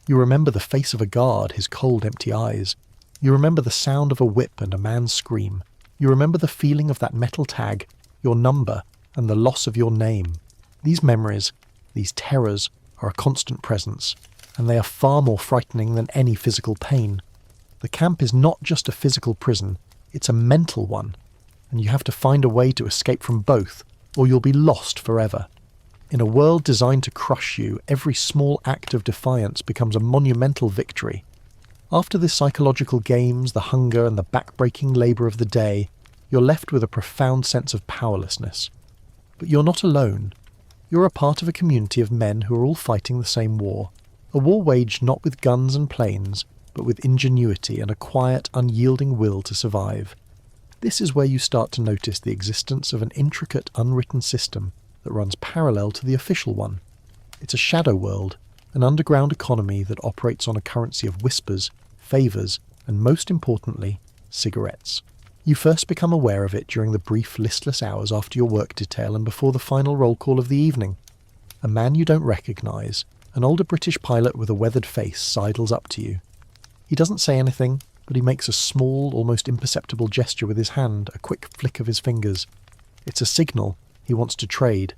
You remember the face of a guard, his cold, empty eyes. You remember the sound of a whip and a man's scream. You remember the feeling of that metal tag, your number, and the loss of your name. These memories, these terrors, are a constant presence, and they are far more frightening than any physical pain. The camp is not just a physical prison, it's a mental one, and you have to find a way to escape from both, or you'll be lost forever. In a world designed to crush you, every small act of defiance becomes a monumental victory. After the psychological games, the hunger, and the back-breaking labour of the day, you're left with a profound sense of powerlessness. But you're not alone. You're a part of a community of men who are all fighting the same war. A war waged not with guns and planes, but with ingenuity and a quiet, unyielding will to survive. This is where you start to notice the existence of an intricate, unwritten system that runs parallel to the official one. It's a shadow world, an underground economy that operates on a currency of whispers, favours, and most importantly, cigarettes. You first become aware of it during the brief, listless hours after your work detail and before the final roll call of the evening. A man you don't recognise, an older British pilot with a weathered face, sidles up to you. He doesn't say anything, but he makes a small, almost imperceptible gesture with his hand, a quick flick of his fingers. It's a signal. He wants to trade.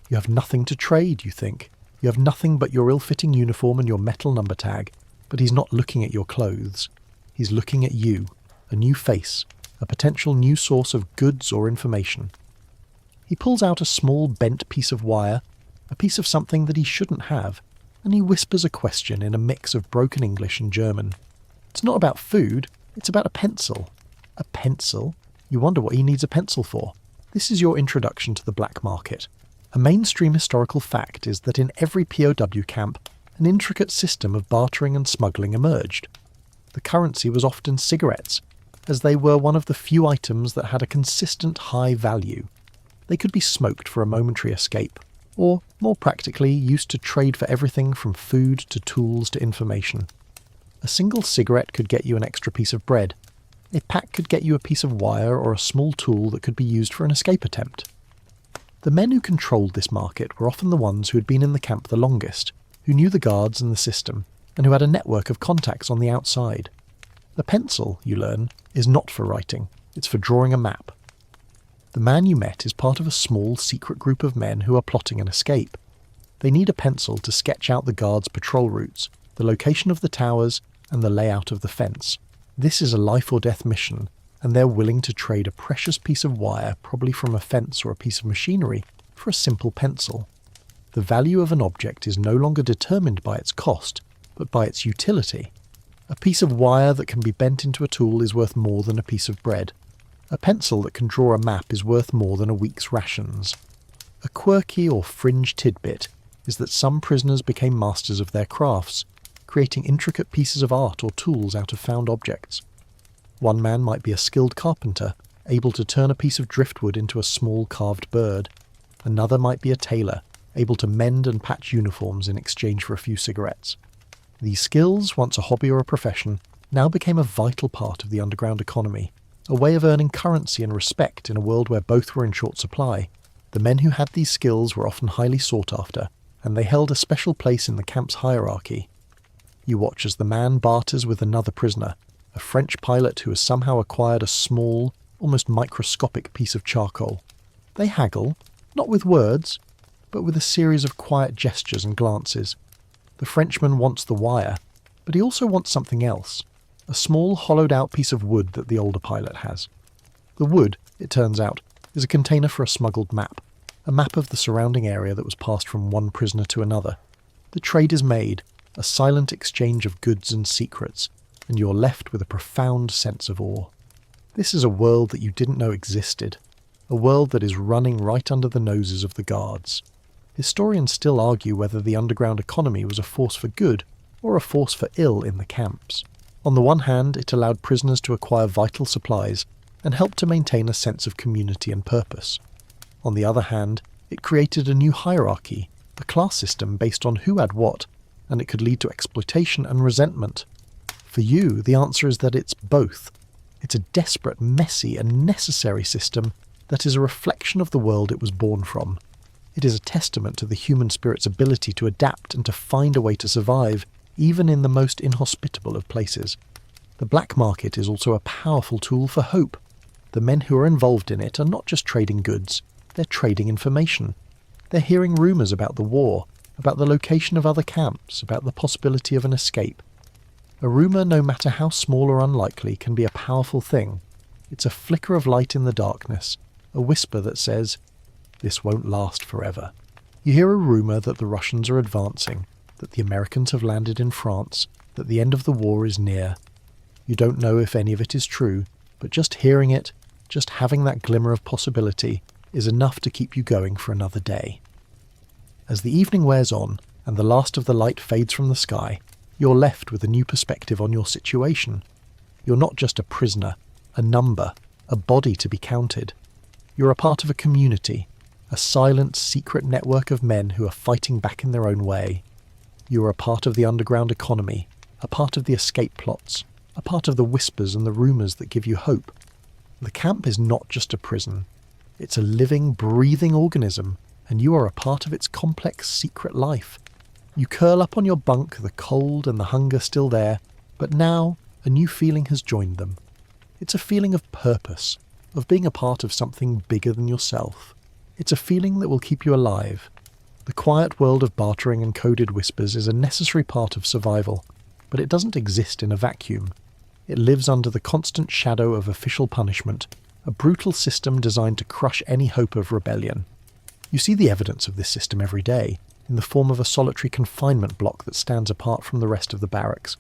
You have nothing to trade, you think. You have nothing but your ill-fitting uniform and your metal number tag. But he's not looking at your clothes. He's looking at you, a new face, a potential new source of goods or information. He pulls out a small bent piece of wire, a piece of something that he shouldn't have, and he whispers a question in a mix of broken English and German. It's not about food, it's about a pencil. A pencil? You wonder what he needs a pencil for. This is your introduction to the black market. A mainstream historical fact is that in every POW camp, an intricate system of bartering and smuggling emerged. The currency was often cigarettes, as they were one of the few items that had a consistent high value. They could be smoked for a momentary escape, or, more practically, used to trade for everything from food to tools to information. A single cigarette could get you an extra piece of bread. A pack could get you a piece of wire or a small tool that could be used for an escape attempt. The men who controlled this market were often the ones who had been in the camp the longest, who knew the guards and the system, and who had a network of contacts on the outside. The pencil, you learn, is not for writing, it's for drawing a map. The man you met is part of a small, secret group of men who are plotting an escape. They need a pencil to sketch out the guards' patrol routes, the location of the towers, and the layout of the fence. This is a life-or-death mission, and they're willing to trade a precious piece of wire, probably from a fence or a piece of machinery, for a simple pencil. The value of an object is no longer determined by its cost, but by its utility. A piece of wire that can be bent into a tool is worth more than a piece of bread. A pencil that can draw a map is worth more than a week's rations. A quirky or fringe tidbit is that some prisoners became masters of their crafts, creating intricate pieces of art or tools out of found objects. One man might be a skilled carpenter, able to turn a piece of driftwood into a small carved bird. Another might be a tailor, able to mend and patch uniforms in exchange for a few cigarettes. These skills, once a hobby or a profession, now became a vital part of the underground economy, a way of earning currency and respect in a world where both were in short supply. The men who had these skills were often highly sought after, and they held a special place in the camp's hierarchy. You watch as the man barters with another prisoner, a French pilot who has somehow acquired a small, almost microscopic piece of charcoal. They haggle, not with words, but with a series of quiet gestures and glances. The Frenchman wants the wire, but he also wants something else, a small hollowed-out piece of wood that the older pilot has. The wood, it turns out, is a container for a smuggled map, a map of the surrounding area that was passed from one prisoner to another. The trade is made, a silent exchange of goods and secrets, and you're left with a profound sense of awe. This is a world that you didn't know existed, a world that is running right under the noses of the guards. Historians still argue whether the underground economy was a force for good or a force for ill in the camps. On the one hand, it allowed prisoners to acquire vital supplies and helped to maintain a sense of community and purpose. On the other hand, it created a new hierarchy, a class system based on who had what, and it could lead to exploitation and resentment. For you, the answer is that it's both. It's a desperate, messy, and necessary system that is a reflection of the world it was born from. It is a testament to the human spirit's ability to adapt and to find a way to survive, even in the most inhospitable of places. The black market is also a powerful tool for hope. The men who are involved in it are not just trading goods, they're trading information. They're hearing rumours about the war, about the location of other camps, about the possibility of an escape. A rumour, no matter how small or unlikely, can be a powerful thing. It's a flicker of light in the darkness, a whisper that says, "This won't last forever." You hear a rumour that the Russians are advancing, that the Americans have landed in France, that the end of the war is near. You don't know if any of it is true, but just hearing it, just having that glimmer of possibility, is enough to keep you going for another day. As the evening wears on, and the last of the light fades from the sky, you're left with a new perspective on your situation. You're not just a prisoner, a number, a body to be counted. You're a part of a community, a silent, secret network of men who are fighting back in their own way. You're a part of the underground economy, a part of the escape plots, a part of the whispers and the rumours that give you hope. The camp is not just a prison. It's a living, breathing organism, and you are a part of its complex, secret life. You curl up on your bunk, the cold and the hunger still there, but now a new feeling has joined them. It's a feeling of purpose, of being a part of something bigger than yourself. It's a feeling that will keep you alive. The quiet world of bartering and coded whispers is a necessary part of survival, but it doesn't exist in a vacuum. It lives under the constant shadow of official punishment, a brutal system designed to crush any hope of rebellion. You see the evidence of this system every day, in the form of a solitary confinement block that stands apart from the rest of the barracks.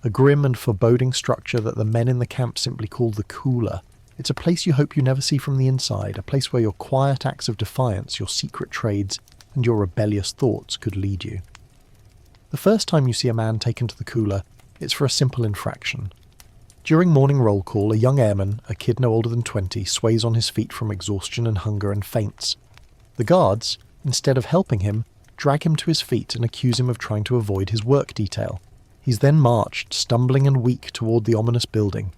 A grim and foreboding structure that the men in the camp simply call the cooler. It's a place you hope you never see from the inside, a place where your quiet acts of defiance, your secret trades, and your rebellious thoughts could lead you. The first time you see a man taken to the cooler, it's for a simple infraction. During morning roll call, a young airman, a kid no older than 20, sways on his feet from exhaustion and hunger and faints. The guards, instead of helping him, drag him to his feet and accuse him of trying to avoid his work detail. He's then marched, stumbling and weak, toward the ominous building.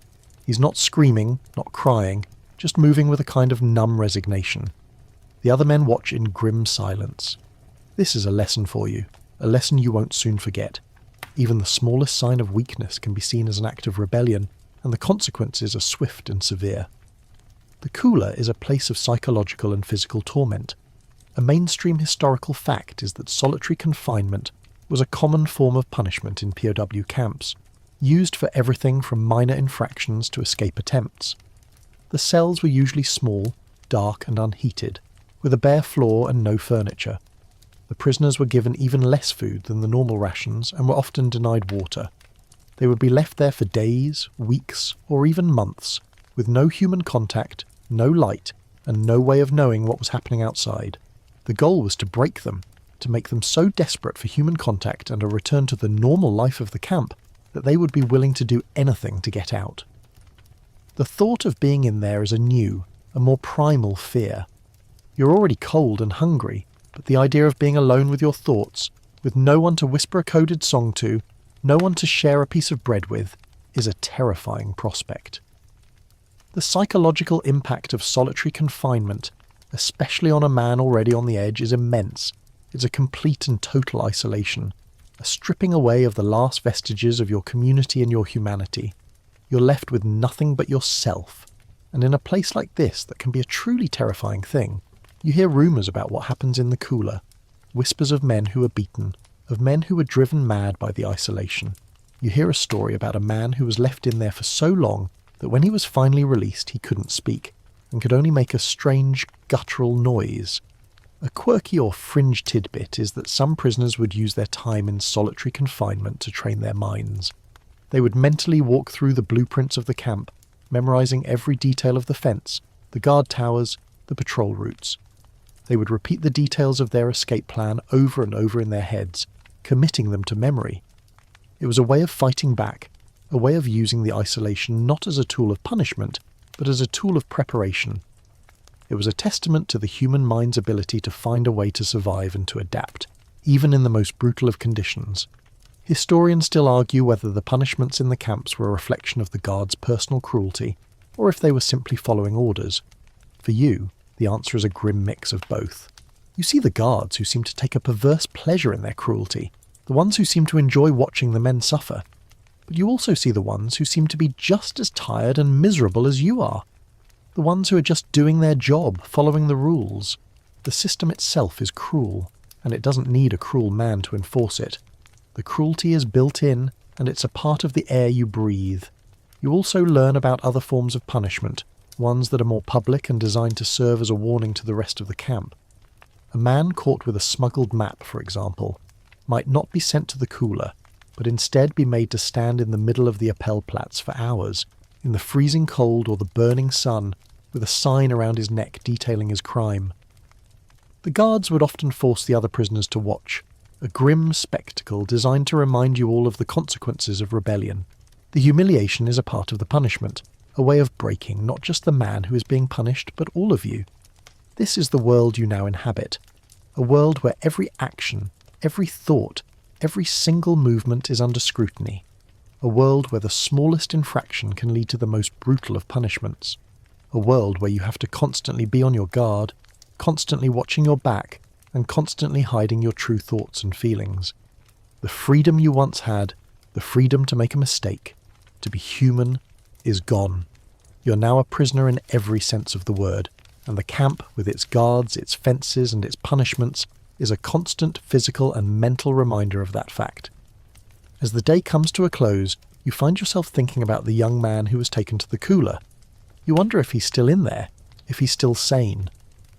He's not screaming, not crying, just moving with a kind of numb resignation. The other men watch in grim silence. This is a lesson for you, a lesson you won't soon forget. Even the smallest sign of weakness can be seen as an act of rebellion, and the consequences are swift and severe. The cooler is a place of psychological and physical torment. A mainstream historical fact is that solitary confinement was a common form of punishment in POW camps, used for everything from minor infractions to escape attempts. The cells were usually small, dark and unheated, with a bare floor and no furniture. The prisoners were given even less food than the normal rations and were often denied water. They would be left there for days, weeks, or even months, with no human contact, no light, and no way of knowing what was happening outside. The goal was to break them, to make them so desperate for human contact and a return to the normal life of the camp that they would be willing to do anything to get out. The thought of being in there is a new, a more primal fear. You're already cold and hungry, but the idea of being alone with your thoughts, with no one to whisper a coded song to, no one to share a piece of bread with, is a terrifying prospect. The psychological impact of solitary confinement, especially on a man already on the edge, is immense. It's a complete and total isolation, a stripping away of the last vestiges of your community and your humanity. You're left with nothing but yourself, and in a place like this that can be a truly terrifying thing, you hear rumours about what happens in the cooler, whispers of men who are beaten, of men who were driven mad by the isolation. You hear a story about a man who was left in there for so long that when he was finally released he couldn't speak, and could only make a strange, guttural noise. A quirky or fringe tidbit is that some prisoners would use their time in solitary confinement to train their minds. They would mentally walk through the blueprints of the camp, memorising every detail of the fence, the guard towers, the patrol routes. They would repeat the details of their escape plan over and over in their heads, committing them to memory. It was a way of fighting back, a way of using the isolation not as a tool of punishment, but as a tool of preparation. It was a testament to the human mind's ability to find a way to survive and to adapt, even in the most brutal of conditions. Historians still argue whether the punishments in the camps were a reflection of the guards' personal cruelty, or if they were simply following orders. For you, the answer is a grim mix of both. You see the guards who seem to take a perverse pleasure in their cruelty, the ones who seem to enjoy watching the men suffer. But you also see the ones who seem to be just as tired and miserable as you are. The ones who are just doing their job, following the rules. The system itself is cruel, and it doesn't need a cruel man to enforce it. The cruelty is built in, and it's a part of the air you breathe. You also learn about other forms of punishment, ones that are more public and designed to serve as a warning to the rest of the camp. A man caught with a smuggled map, for example, might not be sent to the cooler, but instead be made to stand in the middle of the Appellplatz for hours, in the freezing cold or the burning sun, with a sign around his neck detailing his crime. The guards would often force the other prisoners to watch, a grim spectacle designed to remind you all of the consequences of rebellion. The humiliation is a part of the punishment, a way of breaking not just the man who is being punished, but all of you. This is the world you now inhabit, a world where every action, every thought, every single movement is under scrutiny, a world where the smallest infraction can lead to the most brutal of punishments, a world where you have to constantly be on your guard, constantly watching your back, and constantly hiding your true thoughts and feelings. The freedom you once had, the freedom to make a mistake, to be human, is gone. You're now a prisoner in every sense of the word, and the camp, with its guards, its fences, and its punishments, is a constant physical and mental reminder of that fact. As the day comes to a close, you find yourself thinking about the young man who was taken to the cooler. You wonder if he's still in there, if he's still sane.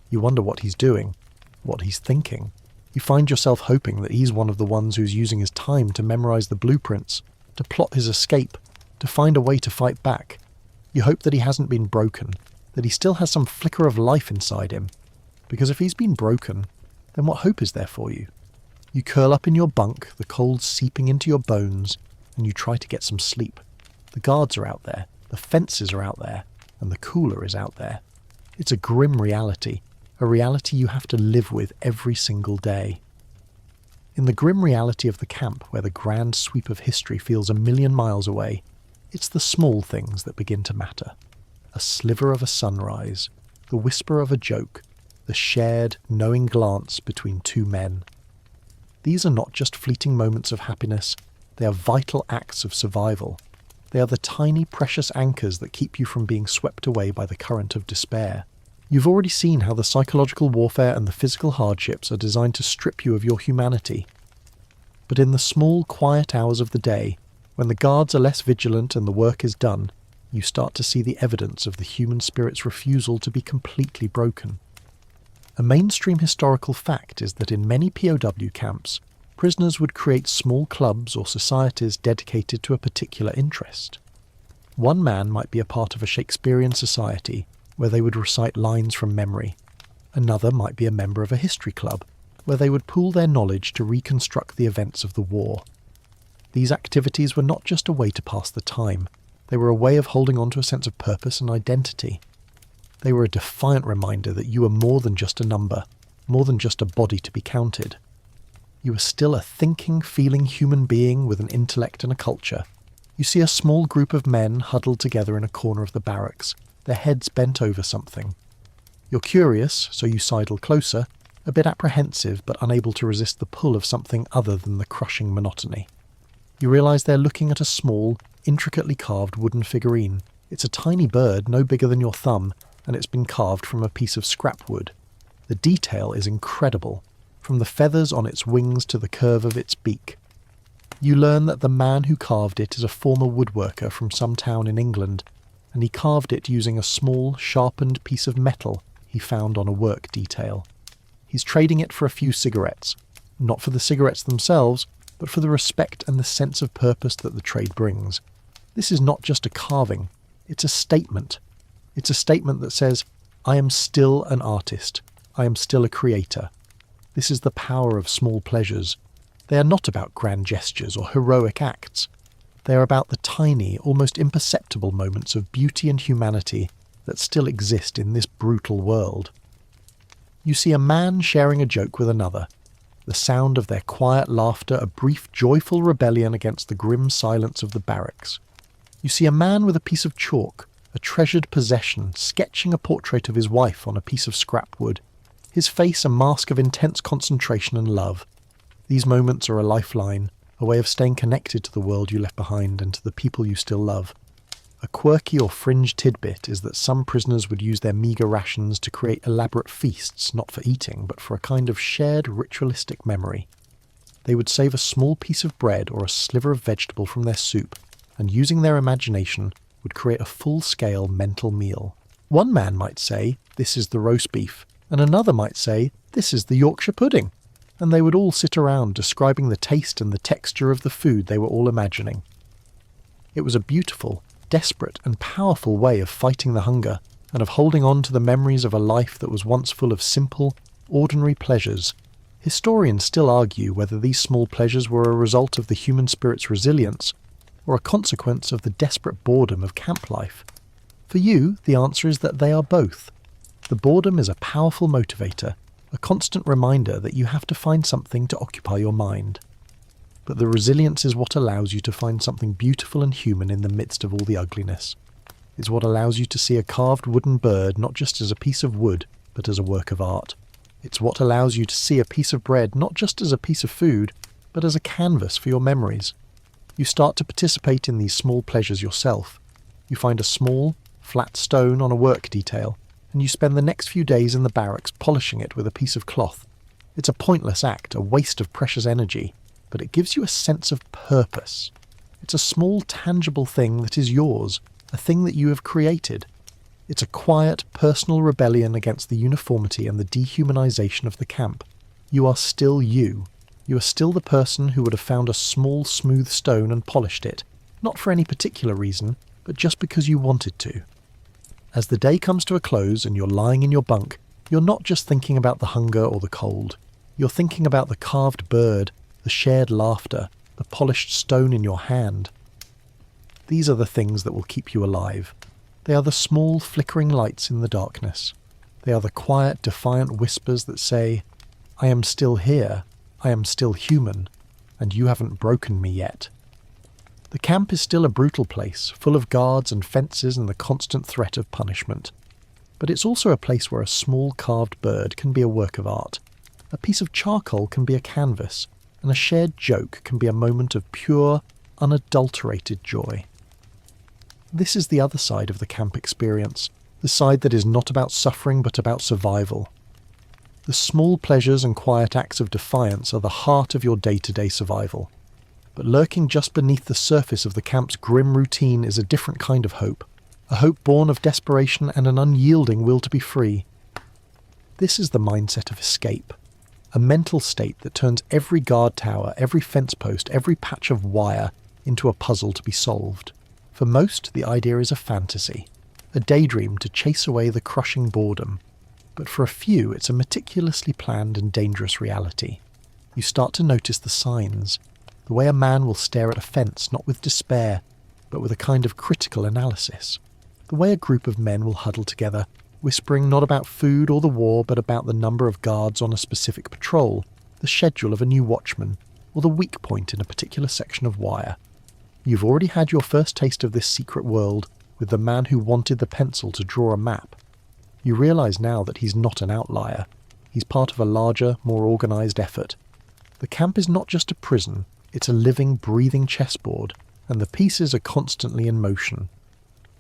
You wonder what he's doing, what he's thinking. You find yourself hoping that he's one of the ones who's using his time to memorize the blueprints, to plot his escape, to find a way to fight back. You hope that he hasn't been broken, that he still has some flicker of life inside him. Because if he's been broken, then what hope is there for you? You curl up in your bunk, the cold seeping into your bones, and you try to get some sleep. The guards are out there, the fences are out there, and the cooler is out there. It's a grim reality, a reality you have to live with every single day. In the grim reality of the camp, where the grand sweep of history feels a million miles away, it's the small things that begin to matter. A sliver of a sunrise, the whisper of a joke, the shared, knowing glance between two men. These are not just fleeting moments of happiness, they are vital acts of survival. They are the tiny, precious anchors that keep you from being swept away by the current of despair. You've already seen how the psychological warfare and the physical hardships are designed to strip you of your humanity. But in the small, quiet hours of the day, when the guards are less vigilant and the work is done, you start to see the evidence of the human spirit's refusal to be completely broken. A mainstream historical fact is that in many POW camps, prisoners would create small clubs or societies dedicated to a particular interest. One man might be a part of a Shakespearean society where they would recite lines from memory. Another might be a member of a history club where they would pool their knowledge to reconstruct the events of the war. These activities were not just a way to pass the time, they were a way of holding on to a sense of purpose and identity. They were a defiant reminder that you were more than just a number, more than just a body to be counted. You are still a thinking, feeling human being with an intellect and a culture. You see a small group of men huddled together in a corner of the barracks, their heads bent over something. You're curious, so you sidle closer, a bit apprehensive but unable to resist the pull of something other than the crushing monotony. You realise they're looking at a small, intricately carved wooden figurine. It's a tiny bird no bigger than your thumb, and it's been carved from a piece of scrap wood. The detail is incredible, from the feathers on its wings to the curve of its beak. You learn that the man who carved it is a former woodworker from some town in England, and he carved it using a small, sharpened piece of metal he found on a work detail. He's trading it for a few cigarettes, not for the cigarettes themselves, but for the respect and the sense of purpose that the trade brings. This is not just a carving, it's a statement. It's a statement that says, I am still an artist, I am still a creator. This is the power of small pleasures. They are not about grand gestures or heroic acts. They are about the tiny, almost imperceptible moments of beauty and humanity that still exist in this brutal world. You see a man sharing a joke with another, the sound of their quiet laughter a brief joyful rebellion against the grim silence of the barracks. You see a man with a piece of chalk, a treasured possession, sketching a portrait of his wife on a piece of scrap wood. his face a mask of intense concentration and love. These moments are a lifeline, a way of staying connected to the world you left behind and to the people you still love. A quirky or fringe tidbit is that some prisoners would use their meagre rations to create elaborate feasts, not for eating, but for a kind of shared ritualistic memory. They would save a small piece of bread or a sliver of vegetable from their soup, and using their imagination, would create a full-scale mental meal. One man might say, "This is the roast beef," and another might say, "This is the Yorkshire pudding," and they would all sit around describing the taste and the texture of the food they were all imagining. It was a beautiful, desperate and powerful way of fighting the hunger and of holding on to the memories of a life that was once full of simple, ordinary pleasures. Historians still argue whether these small pleasures were a result of the human spirit's resilience or a consequence of the desperate boredom of camp life. For you, the answer is that they are both. The boredom is a powerful motivator, a constant reminder that you have to find something to occupy your mind. But the resilience is what allows you to find something beautiful and human in the midst of all the ugliness. It's what allows you to see a carved wooden bird not just as a piece of wood, but as a work of art. It's what allows you to see a piece of bread not just as a piece of food, but as a canvas for your memories. You start to participate in these small pleasures yourself. You find a small, flat stone on a work detail, and you spend the next few days in the barracks polishing it with a piece of cloth. It's a pointless act, a waste of precious energy, but it gives you a sense of purpose. It's a small, tangible thing that is yours, a thing that you have created. It's a quiet, personal rebellion against the uniformity and the dehumanization of the camp. You are still you. You are still the person who would have found a small, smooth stone and polished it, not for any particular reason, but just because you wanted to. As the day comes to a close and you're lying in your bunk, you're not just thinking about the hunger or the cold. You're thinking about the carved bird, the shared laughter, the polished stone in your hand. These are the things that will keep you alive. They are the small, flickering lights in the darkness. They are the quiet, defiant whispers that say, "I am still here, I am still human, and you haven't broken me yet." The camp is still a brutal place, full of guards and fences and the constant threat of punishment. But it's also a place where a small carved bird can be a work of art. A piece of charcoal can be a canvas, and a shared joke can be a moment of pure, unadulterated joy. This is the other side of the camp experience, the side that is not about suffering but about survival. The small pleasures and quiet acts of defiance are the heart of your day-to-day survival. But lurking just beneath the surface of the camp's grim routine is a different kind of hope, a hope born of desperation and an unyielding will to be free. This is the mindset of escape, a mental state that turns every guard tower, every fence post, every patch of wire into a puzzle to be solved. For most, the idea is a fantasy, a daydream to chase away the crushing boredom. But for a few, it's a meticulously planned and dangerous reality. You start to notice the signs, the way a man will stare at a fence not with despair, but with a kind of critical analysis. The way a group of men will huddle together, whispering not about food or the war, but about the number of guards on a specific patrol, the schedule of a new watchman, or the weak point in a particular section of wire. You've already had your first taste of this secret world with the man who wanted the pencil to draw a map. You realise now that he's not an outlier. He's part of a larger, more organised effort. The camp is not just a prison, it's a living, breathing chessboard, and the pieces are constantly in motion.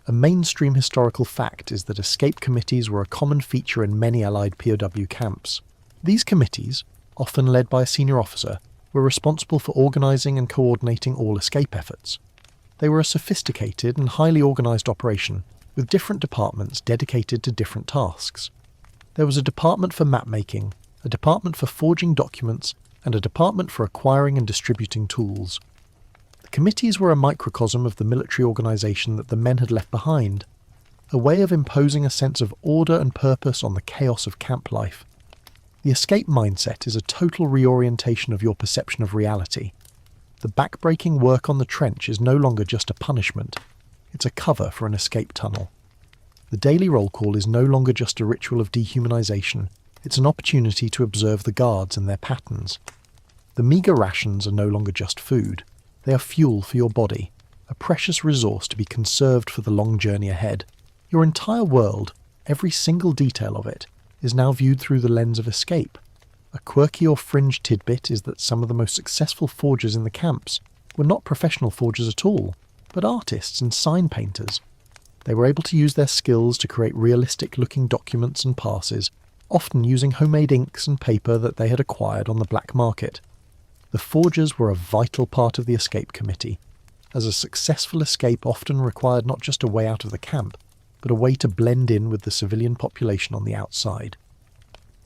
A mainstream historical fact is that escape committees were a common feature in many Allied POW camps. These committees, often led by a senior officer, were responsible for organising and coordinating all escape efforts. They were a sophisticated and highly organised operation, with different departments dedicated to different tasks. There was a department for map-making, a department for forging documents, and a department for acquiring and distributing tools. The committees were a microcosm of the military organisation that the men had left behind, a way of imposing a sense of order and purpose on the chaos of camp life. The escape mindset is a total reorientation of your perception of reality. The back-breaking work on the trench is no longer just a punishment, it's a cover for an escape tunnel. The daily roll call is no longer just a ritual of dehumanization, it's an opportunity to observe the guards and their patterns. The meagre rations are no longer just food, they are fuel for your body, a precious resource to be conserved for the long journey ahead. Your entire world, every single detail of it, is now viewed through the lens of escape. A quirky or fringe tidbit is that some of the most successful forgers in the camps were not professional forgers at all, but artists and sign painters. They were able to use their skills to create realistic-looking documents and passes, often using homemade inks and paper that they had acquired on the black market. The forgers were a vital part of the escape committee, as a successful escape often required not just a way out of the camp, but a way to blend in with the civilian population on the outside.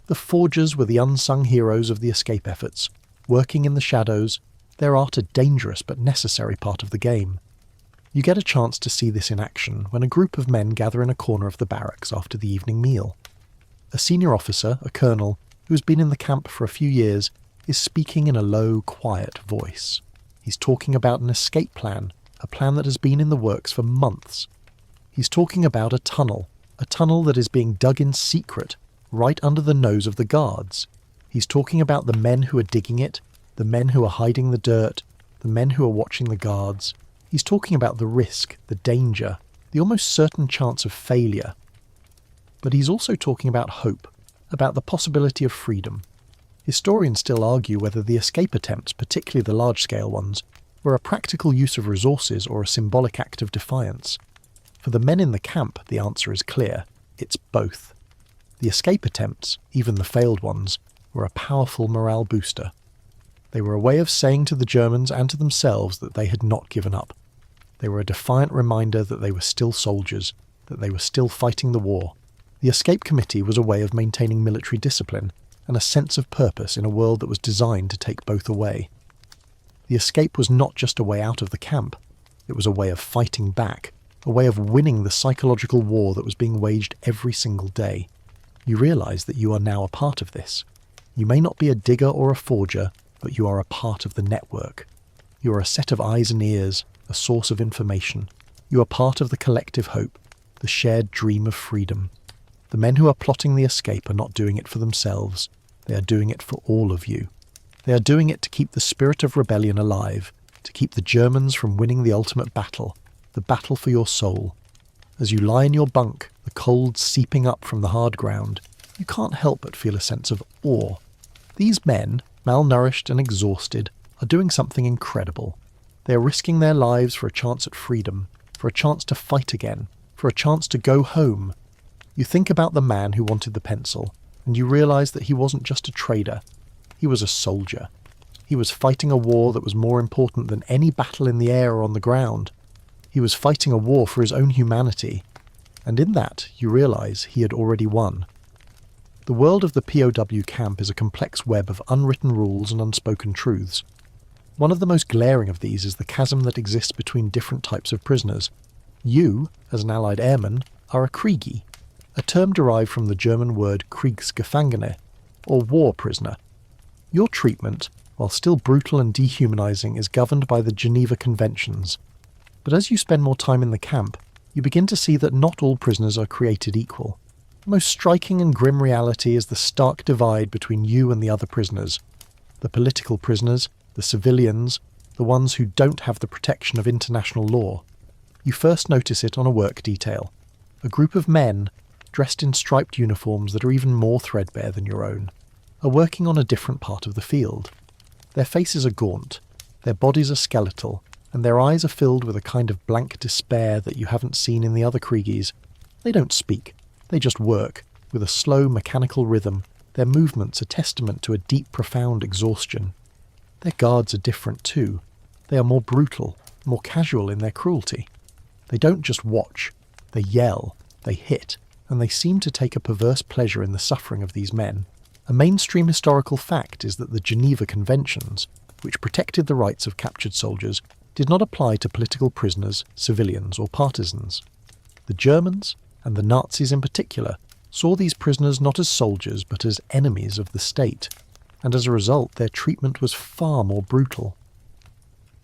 The forgers were the unsung heroes of the escape efforts, working in the shadows, their art a dangerous but necessary part of the game. You get a chance to see this in action when a group of men gather in a corner of the barracks after the evening meal. A senior officer, a colonel, who has been in the camp for a few years, is speaking in a low, quiet voice. He's talking about an escape plan, a plan that has been in the works for months. He's talking about a tunnel that is being dug in secret, right under the nose of the guards. He's talking about the men who are digging it, the men who are hiding the dirt, the men who are watching the guards. He's talking about the risk, the danger, the almost certain chance of failure. But he's also talking about hope, about the possibility of freedom. Historians still argue whether the escape attempts, particularly the large-scale ones, were a practical use of resources or a symbolic act of defiance. For the men in the camp, the answer is clear. It's both. The escape attempts, even the failed ones, were a powerful morale booster. They were a way of saying to the Germans and to themselves that they had not given up. They were a defiant reminder that they were still soldiers, that they were still fighting the war. The escape committee was a way of maintaining military discipline and a sense of purpose in a world that was designed to take both away. The escape was not just a way out of the camp. It was a way of fighting back, a way of winning the psychological war that was being waged every single day. You realise that you are now a part of this. You may not be a digger or a forger, but you are a part of the network. You are a set of eyes and ears, a source of information. You are part of the collective hope, the shared dream of freedom. The men who are plotting the escape are not doing it for themselves. They are doing it for all of you. They are doing it to keep the spirit of rebellion alive, to keep the Germans from winning the ultimate battle, the battle for your soul. As you lie in your bunk, the cold seeping up from the hard ground, you can't help but feel a sense of awe. These men, malnourished and exhausted, are doing something incredible. They are risking their lives for a chance at freedom, for a chance to fight again, for a chance to go home. You think about the man who wanted the pencil, and you realise that he wasn't just a trader. He was a soldier. He was fighting a war that was more important than any battle in the air or on the ground. He was fighting a war for his own humanity, and in that you realise he had already won. The world of the POW camp is a complex web of unwritten rules and unspoken truths. One of the most glaring of these is the chasm that exists between different types of prisoners. You, as an Allied airman, are a Kriegi, a term derived from the German word Kriegsgefangene, or war prisoner. Your treatment, while still brutal and dehumanizing, is governed by the Geneva Conventions. But as you spend more time in the camp, you begin to see that not all prisoners are created equal. The most striking and grim reality is the stark divide between you and the other prisoners. The political prisoners, the civilians, the ones who don't have the protection of international law. You first notice it on a work detail. A group of men, dressed in striped uniforms that are even more threadbare than your own, are working on a different part of the field. Their faces are gaunt, their bodies are skeletal, and their eyes are filled with a kind of blank despair that you haven't seen in the other Kriegis. They don't speak, they just work, with a slow mechanical rhythm. Their movements are testament to a deep, profound exhaustion. Their guards are different too. They are more brutal, more casual in their cruelty. They don't just watch, they yell, they hit, and they seem to take a perverse pleasure in the suffering of these men. A mainstream historical fact is that the Geneva Conventions, which protected the rights of captured soldiers, did not apply to political prisoners, civilians, or partisans. The Germans, and the Nazis in particular, saw these prisoners not as soldiers but as enemies of the state, and as a result their treatment was far more brutal.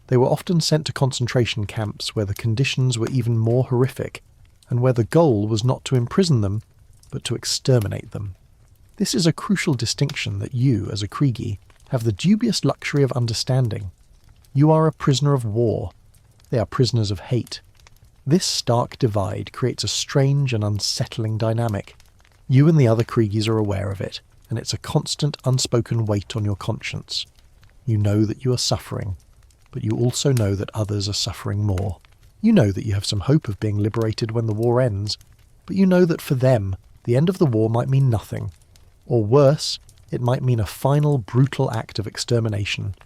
They were often sent to concentration camps where the conditions were even more horrific, and where the goal was not to imprison them, but to exterminate them. This is a crucial distinction that you, as a Kriegi, have the dubious luxury of understanding. You are a prisoner of war. They are prisoners of hate. This stark divide creates a strange and unsettling dynamic. You and the other Kriegies are aware of it, and it's a constant unspoken weight on your conscience. You know that you are suffering, but you also know that others are suffering more. You know that you have some hope of being liberated when the war ends, but you know that for them, the end of the war might mean nothing. Or worse, it might mean a final brutal act of extermination.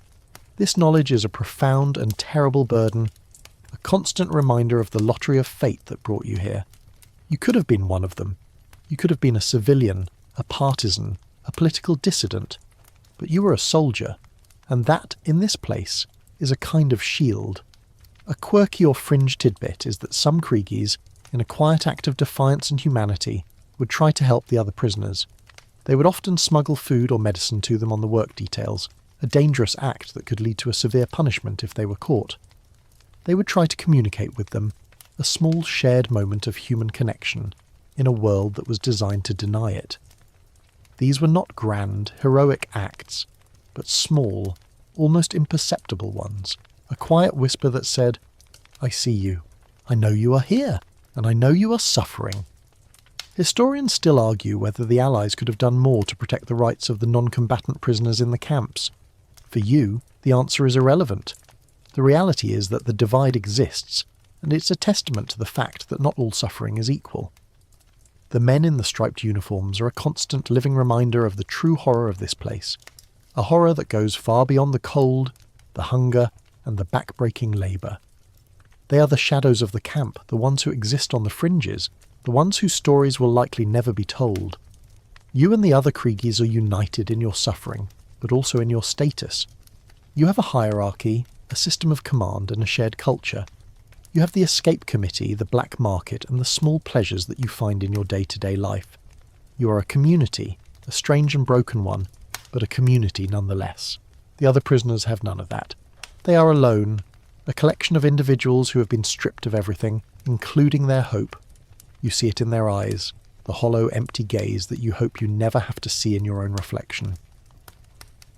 This knowledge is a profound and terrible burden, a constant reminder of the lottery of fate that brought you here. You could have been one of them. You could have been a civilian, a partisan, a political dissident, but you were a soldier, and that, in this place, is a kind of shield. A quirky or fringe tidbit is that some Kriegies, in a quiet act of defiance and humanity, would try to help the other prisoners. They would often smuggle food or medicine to them on the work details, a dangerous act that could lead to a severe punishment if they were caught. They would try to communicate with them, a small shared moment of human connection, in a world that was designed to deny it. These were not grand, heroic acts, but small, almost imperceptible ones, a quiet whisper that said, "I see you. I know you are here, and I know you are suffering." Historians still argue whether the Allies could have done more to protect the rights of the non-combatant prisoners in the camps. For you, the answer is irrelevant. The reality is that the divide exists, and it's a testament to the fact that not all suffering is equal. The men in the striped uniforms are a constant living reminder of the true horror of this place, a horror that goes far beyond the cold, the hunger, and the back-breaking labour. They are the shadows of the camp, the ones who exist on the fringes, the ones whose stories will likely never be told. You and the other Kriegies are united in your suffering, but also in your status. You have a hierarchy, a system of command, and a shared culture. You have the escape committee, the black market, and the small pleasures that you find in your day-to-day life. You are a community, a strange and broken one, but a community nonetheless. The other prisoners have none of that. They are alone, a collection of individuals who have been stripped of everything, including their hope. You see it in their eyes, the hollow, empty gaze that you hope you never have to see in your own reflection.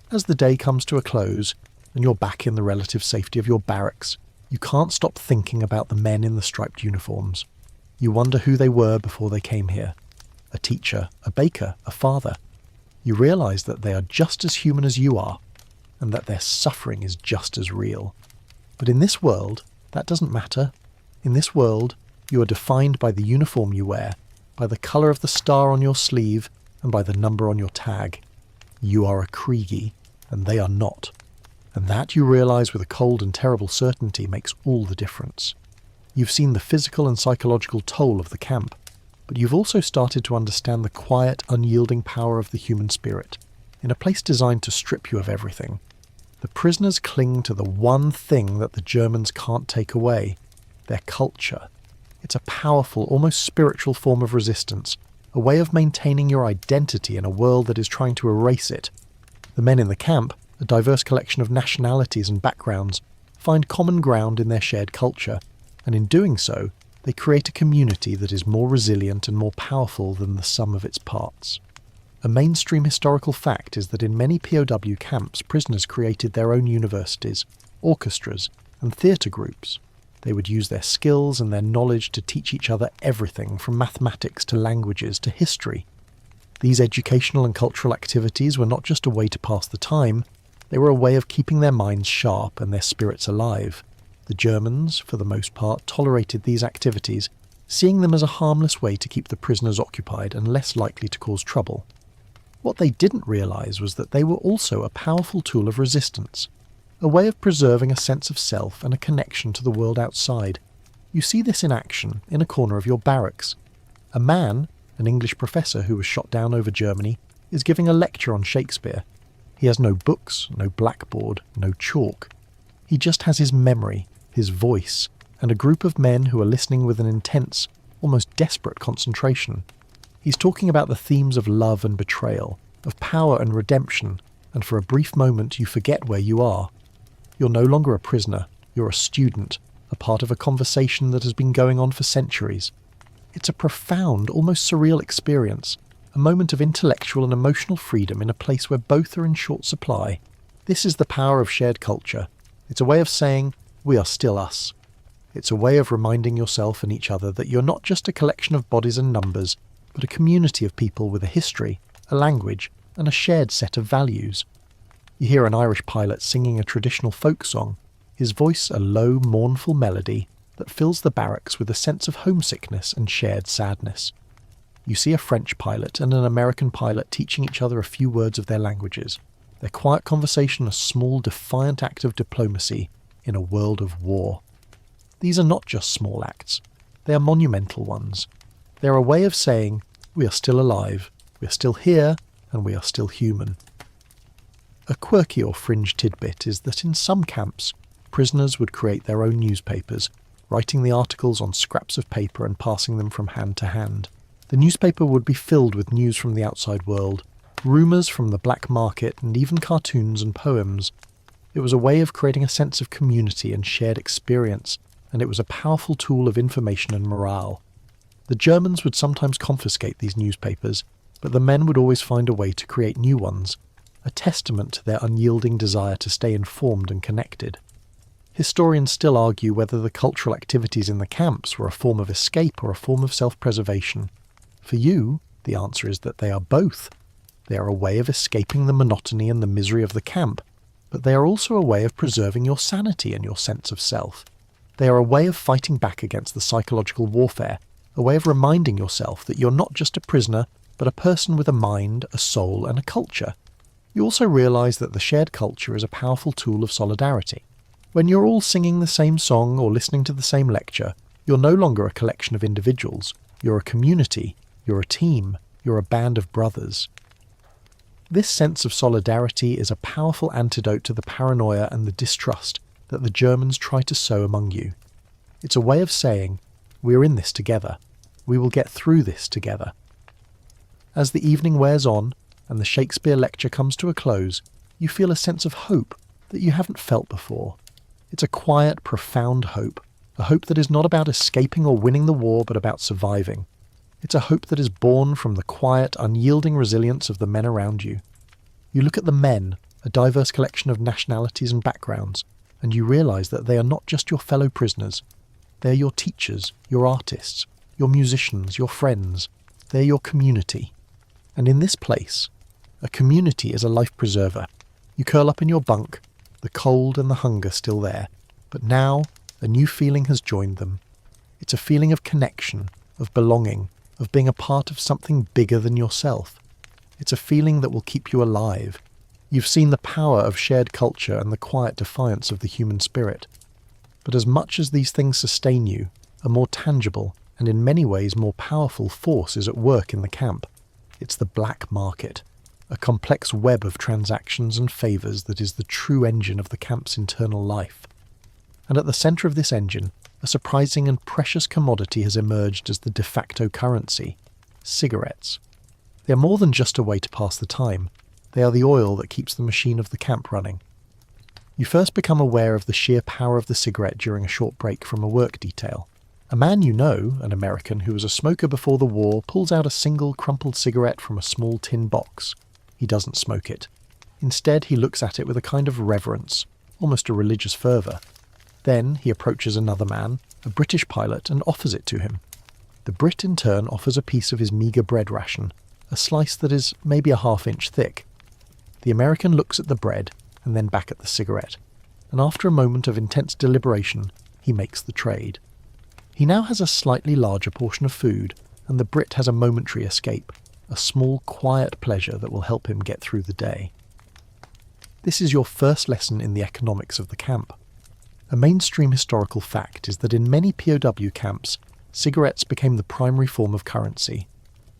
As the day comes to a close, and you're back in the relative safety of your barracks, you can't stop thinking about the men in the striped uniforms. You wonder who they were before they came here. A teacher, a baker, a father. You realise that they are just as human as you are, and that their suffering is just as real. But in this world, that doesn't matter. In this world, you are defined by the uniform you wear, by the colour of the star on your sleeve, and by the number on your tag. You are a Kriegie, and they are not. And that, you realise with a cold and terrible certainty, makes all the difference. You've seen the physical and psychological toll of the camp, but you've also started to understand the quiet, unyielding power of the human spirit. In a place designed to strip you of everything, the prisoners cling to the one thing that the Germans can't take away, their culture. It's a powerful, almost spiritual form of resistance, a way of maintaining your identity in a world that is trying to erase it. The men in the camp, a diverse collection of nationalities and backgrounds, find common ground in their shared culture, and in doing so, they create a community that is more resilient and more powerful than the sum of its parts. A mainstream historical fact is that in many POW camps, prisoners created their own universities, orchestras, and theatre groups. They would use their skills and their knowledge to teach each other everything from mathematics to languages to history. These educational and cultural activities were not just a way to pass the time, they were a way of keeping their minds sharp and their spirits alive. The Germans, for the most part, tolerated these activities, seeing them as a harmless way to keep the prisoners occupied and less likely to cause trouble. What they didn't realise was that they were also a powerful tool of resistance, a way of preserving a sense of self and a connection to the world outside. You see this in action in a corner of your barracks. A man, an English professor who was shot down over Germany, is giving a lecture on Shakespeare. He has no books, no blackboard, no chalk. He just has his memory, his voice, and a group of men who are listening with an intense, almost desperate concentration. He's talking about the themes of love and betrayal, of power and redemption, and for a brief moment you forget where you are. You're no longer a prisoner, you're a student, a part of a conversation that has been going on for centuries. It's a profound, almost surreal experience, a moment of intellectual and emotional freedom in a place where both are in short supply. This is the power of shared culture. It's a way of saying, we are still us. It's a way of reminding yourself and each other that you're not just a collection of bodies and numbers, but a community of people with a history, a language, and a shared set of values. You hear an Irish pilot singing a traditional folk song, his voice a low, mournful melody that fills the barracks with a sense of homesickness and shared sadness. You see a French pilot and an American pilot teaching each other a few words of their languages, their quiet conversation a small, defiant act of diplomacy in a world of war. These are not just small acts, they are monumental ones. They are a way of saying, we are still alive, we are still here, and we are still human. A quirky or fringe tidbit is that in some camps, prisoners would create their own newspapers, writing the articles on scraps of paper and passing them from hand to hand. The newspaper would be filled with news from the outside world, rumours from the black market, and even cartoons and poems. It was a way of creating a sense of community and shared experience, and it was a powerful tool of information and morale. The Germans would sometimes confiscate these newspapers, but the men would always find a way to create new ones, a testament to their unyielding desire to stay informed and connected. Historians still argue whether the cultural activities in the camps were a form of escape or a form of self-preservation. For you, the answer is that they are both. They are a way of escaping the monotony and the misery of the camp, but they are also a way of preserving your sanity and your sense of self. They are a way of fighting back against the psychological warfare, a way of reminding yourself that you're not just a prisoner, but a person with a mind, a soul, and a culture. You also realise that the shared culture is a powerful tool of solidarity. When you're all singing the same song or listening to the same lecture, you're no longer a collection of individuals. You're a community, you're a team, you're a band of brothers. This sense of solidarity is a powerful antidote to the paranoia and the distrust that the Germans try to sow among you. It's a way of saying, we're in this together. We will get through this together. As the evening wears on, and the Shakespeare lecture comes to a close, you feel a sense of hope that you haven't felt before. It's a quiet, profound hope, a hope that is not about escaping or winning the war, but about surviving. It's a hope that is born from the quiet, unyielding resilience of the men around you. You look at the men, a diverse collection of nationalities and backgrounds, and you realise that they are not just your fellow prisoners. They are your teachers, your artists, your musicians, your friends. They are your community. And in this place, a community is a life preserver. You curl up in your bunk, the cold and the hunger still there, but now a new feeling has joined them. It's a feeling of connection, of belonging, of being a part of something bigger than yourself. It's a feeling that will keep you alive. You've seen the power of shared culture and the quiet defiance of the human spirit. But as much as these things sustain you, a more tangible and in many ways more powerful force is at work in the camp. It's the black market, a complex web of transactions and favours that is the true engine of the camp's internal life. And at the centre of this engine, a surprising and precious commodity has emerged as the de facto currency: cigarettes. They are more than just a way to pass the time. They are the oil that keeps the machine of the camp running. You first become aware of the sheer power of the cigarette during a short break from a work detail. A man you know, an American who was a smoker before the war, pulls out a single crumpled cigarette from a small tin box. He doesn't smoke it. Instead, he looks at it with a kind of reverence, almost a religious fervour. Then he approaches another man, a British pilot, and offers it to him. The Brit in turn offers a piece of his meagre bread ration, a slice that is maybe a half-inch thick. The American looks at the bread, and then back at the cigarette, and after a moment of intense deliberation, he makes the trade. He now has a slightly larger portion of food, and the Brit has a momentary escape, a small, quiet pleasure that will help him get through the day. This is your first lesson in the economics of the camp. A mainstream historical fact is that in many POW camps, cigarettes became the primary form of currency.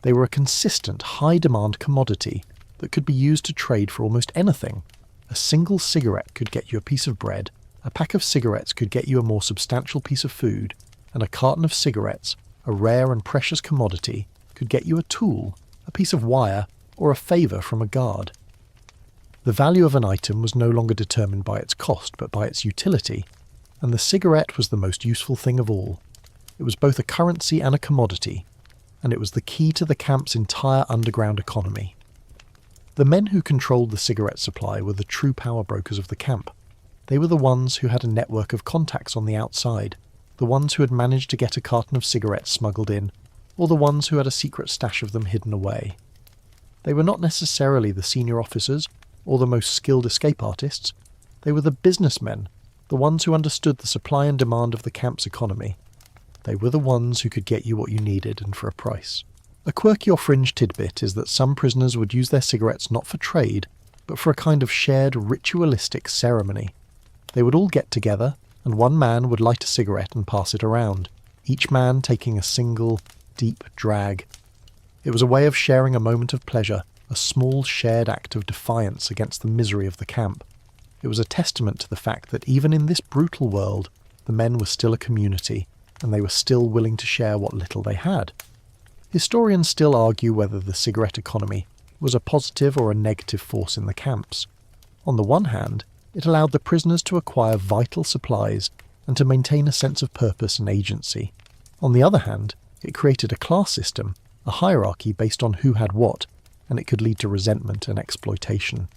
They were a consistent, high-demand commodity that could be used to trade for almost anything. A single cigarette could get you a piece of bread, a pack of cigarettes could get you a more substantial piece of food, and a carton of cigarettes, a rare and precious commodity, could get you a tool, a piece of wire, or a favour from a guard. The value of an item was no longer determined by its cost, but by its utility, and the cigarette was the most useful thing of all. It was both a currency and a commodity, and it was the key to the camp's entire underground economy. The men who controlled the cigarette supply were the true power brokers of the camp. They were the ones who had a network of contacts on the outside, the ones who had managed to get a carton of cigarettes smuggled in, or the ones who had a secret stash of them hidden away. They were not necessarily the senior officers or the most skilled escape artists. They were the businessmen, the ones who understood the supply and demand of the camp's economy. They were the ones who could get you what you needed and for a price. A quirky or fringe tidbit is that some prisoners would use their cigarettes not for trade, but for a kind of shared ritualistic ceremony. They would all get together, and one man would light a cigarette and pass it around, each man taking a single, deep drag. It was a way of sharing a moment of pleasure, a small shared act of defiance against the misery of the camp. It was a testament to the fact that even in this brutal world, the men were still a community, and they were still willing to share what little they had. Historians still argue whether the cigarette economy was a positive or a negative force in the camps. On the one hand, it allowed the prisoners to acquire vital supplies and to maintain a sense of purpose and agency. On the other hand, it created a class system, a hierarchy based on who had what, and it could lead to resentment and exploitation.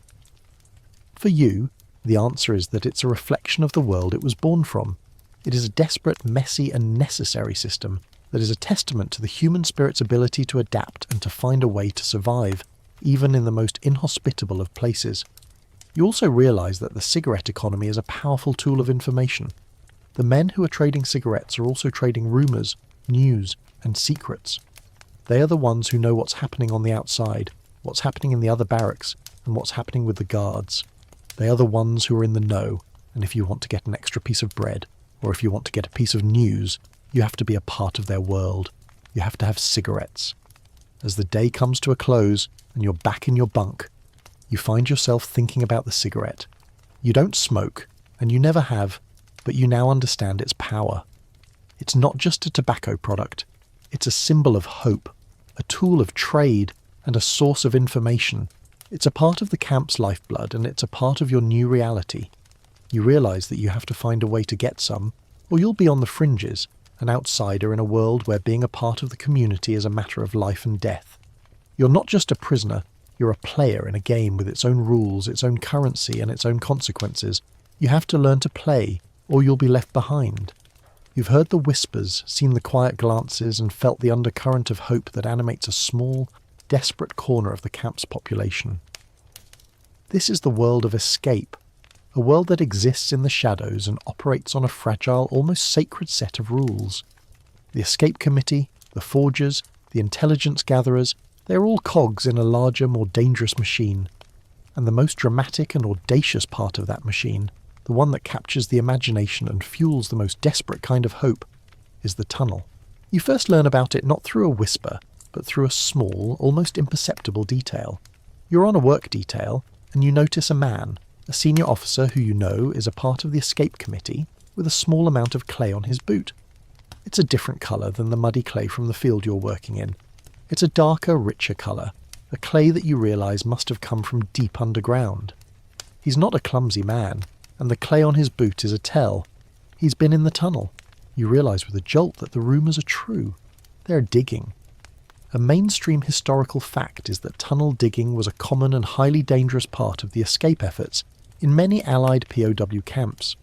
For you, the answer is that it's a reflection of the world it was born from. It is a desperate, messy and necessary system that is a testament to the human spirit's ability to adapt and to find a way to survive, even in the most inhospitable of places. You also realise that the cigarette economy is a powerful tool of information. The men who are trading cigarettes are also trading rumours, news and secrets. They are the ones who know what's happening on the outside, what's happening in the other barracks, and what's happening with the guards. They are the ones who are in the know, and if you want to get an extra piece of bread, or if you want to get a piece of news, you have to be a part of their world. You have to have cigarettes. As the day comes to a close, and you're back in your bunk, you find yourself thinking about the cigarette. You don't smoke, and you never have, but you now understand its power. It's not just a tobacco product. It's a symbol of hope, a tool of trade, and a source of information. It's a part of the camp's lifeblood, and it's a part of your new reality. You realise that you have to find a way to get some, or you'll be on the fringes, an outsider in a world where being a part of the community is a matter of life and death. You're not just a prisoner, you're a player in a game with its own rules, its own currency, and its own consequences. You have to learn to play, or you'll be left behind. You've heard the whispers, seen the quiet glances, and felt the undercurrent of hope that animates a small, desperate corner of the camp's population. This is the world of escape, a world that exists in the shadows and operates on a fragile, almost sacred set of rules. The escape committee, the forgers, the intelligence gatherers, they are all cogs in a larger, more dangerous machine. And the most dramatic and audacious part of that machine, the one that captures the imagination and fuels the most desperate kind of hope, is the tunnel. You first learn about it not through a whisper, but through a small, almost imperceptible detail. You're on a work detail, and you notice a man, a senior officer who you know is a part of the escape committee, with a small amount of clay on his boot. It's a different colour than the muddy clay from the field you're working in. It's a darker, richer colour, a clay that you realise must have come from deep underground. He's not a clumsy man, and the clay on his boot is a tell. He's been in the tunnel. You realise with a jolt that the rumours are true. They're digging. A mainstream historical fact is that tunnel digging was a common and highly dangerous part of the escape efforts in many Allied POW camps.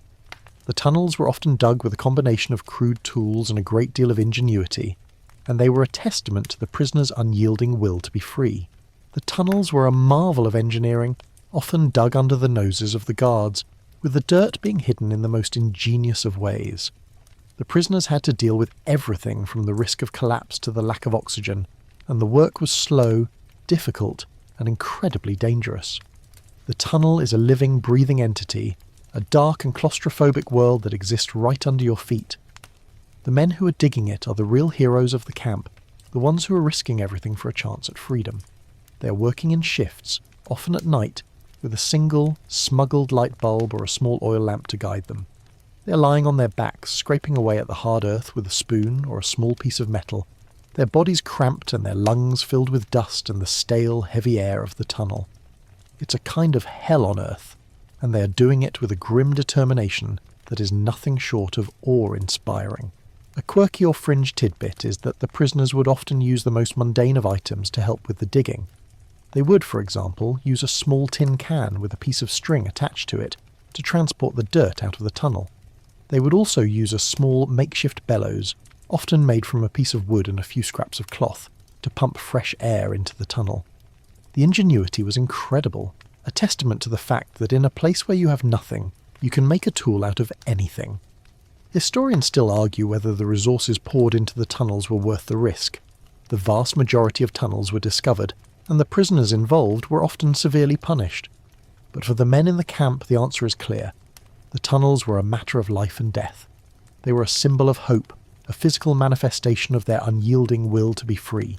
The tunnels were often dug with a combination of crude tools and a great deal of ingenuity, and they were a testament to the prisoners' unyielding will to be free. The tunnels were a marvel of engineering, often dug under the noses of the guards, with the dirt being hidden in the most ingenious of ways. The prisoners had to deal with everything from the risk of collapse to the lack of oxygen, and the work was slow, difficult, and incredibly dangerous. The tunnel is a living, breathing entity, a dark and claustrophobic world that exists right under your feet. The men who are digging it are the real heroes of the camp, the ones who are risking everything for a chance at freedom. They are working in shifts, often at night, with a single, smuggled light bulb or a small oil lamp to guide them. They are lying on their backs, scraping away at the hard earth with a spoon or a small piece of metal, their bodies cramped and their lungs filled with dust and the stale, heavy air of the tunnel. It's a kind of hell on earth, and they are doing it with a grim determination that is nothing short of awe-inspiring. A quirky or fringe tidbit is that the prisoners would often use the most mundane of items to help with the digging. They would, for example, use a small tin can with a piece of string attached to it to transport the dirt out of the tunnel. They would also use a small makeshift bellows, often made from a piece of wood and a few scraps of cloth, to pump fresh air into the tunnel. The ingenuity was incredible, a testament to the fact that in a place where you have nothing, you can make a tool out of anything. Historians still argue whether the resources poured into the tunnels were worth the risk. The vast majority of tunnels were discovered, and the prisoners involved were often severely punished. But for the men in the camp, the answer is clear. The tunnels were a matter of life and death. They were a symbol of hope, a physical manifestation of their unyielding will to be free.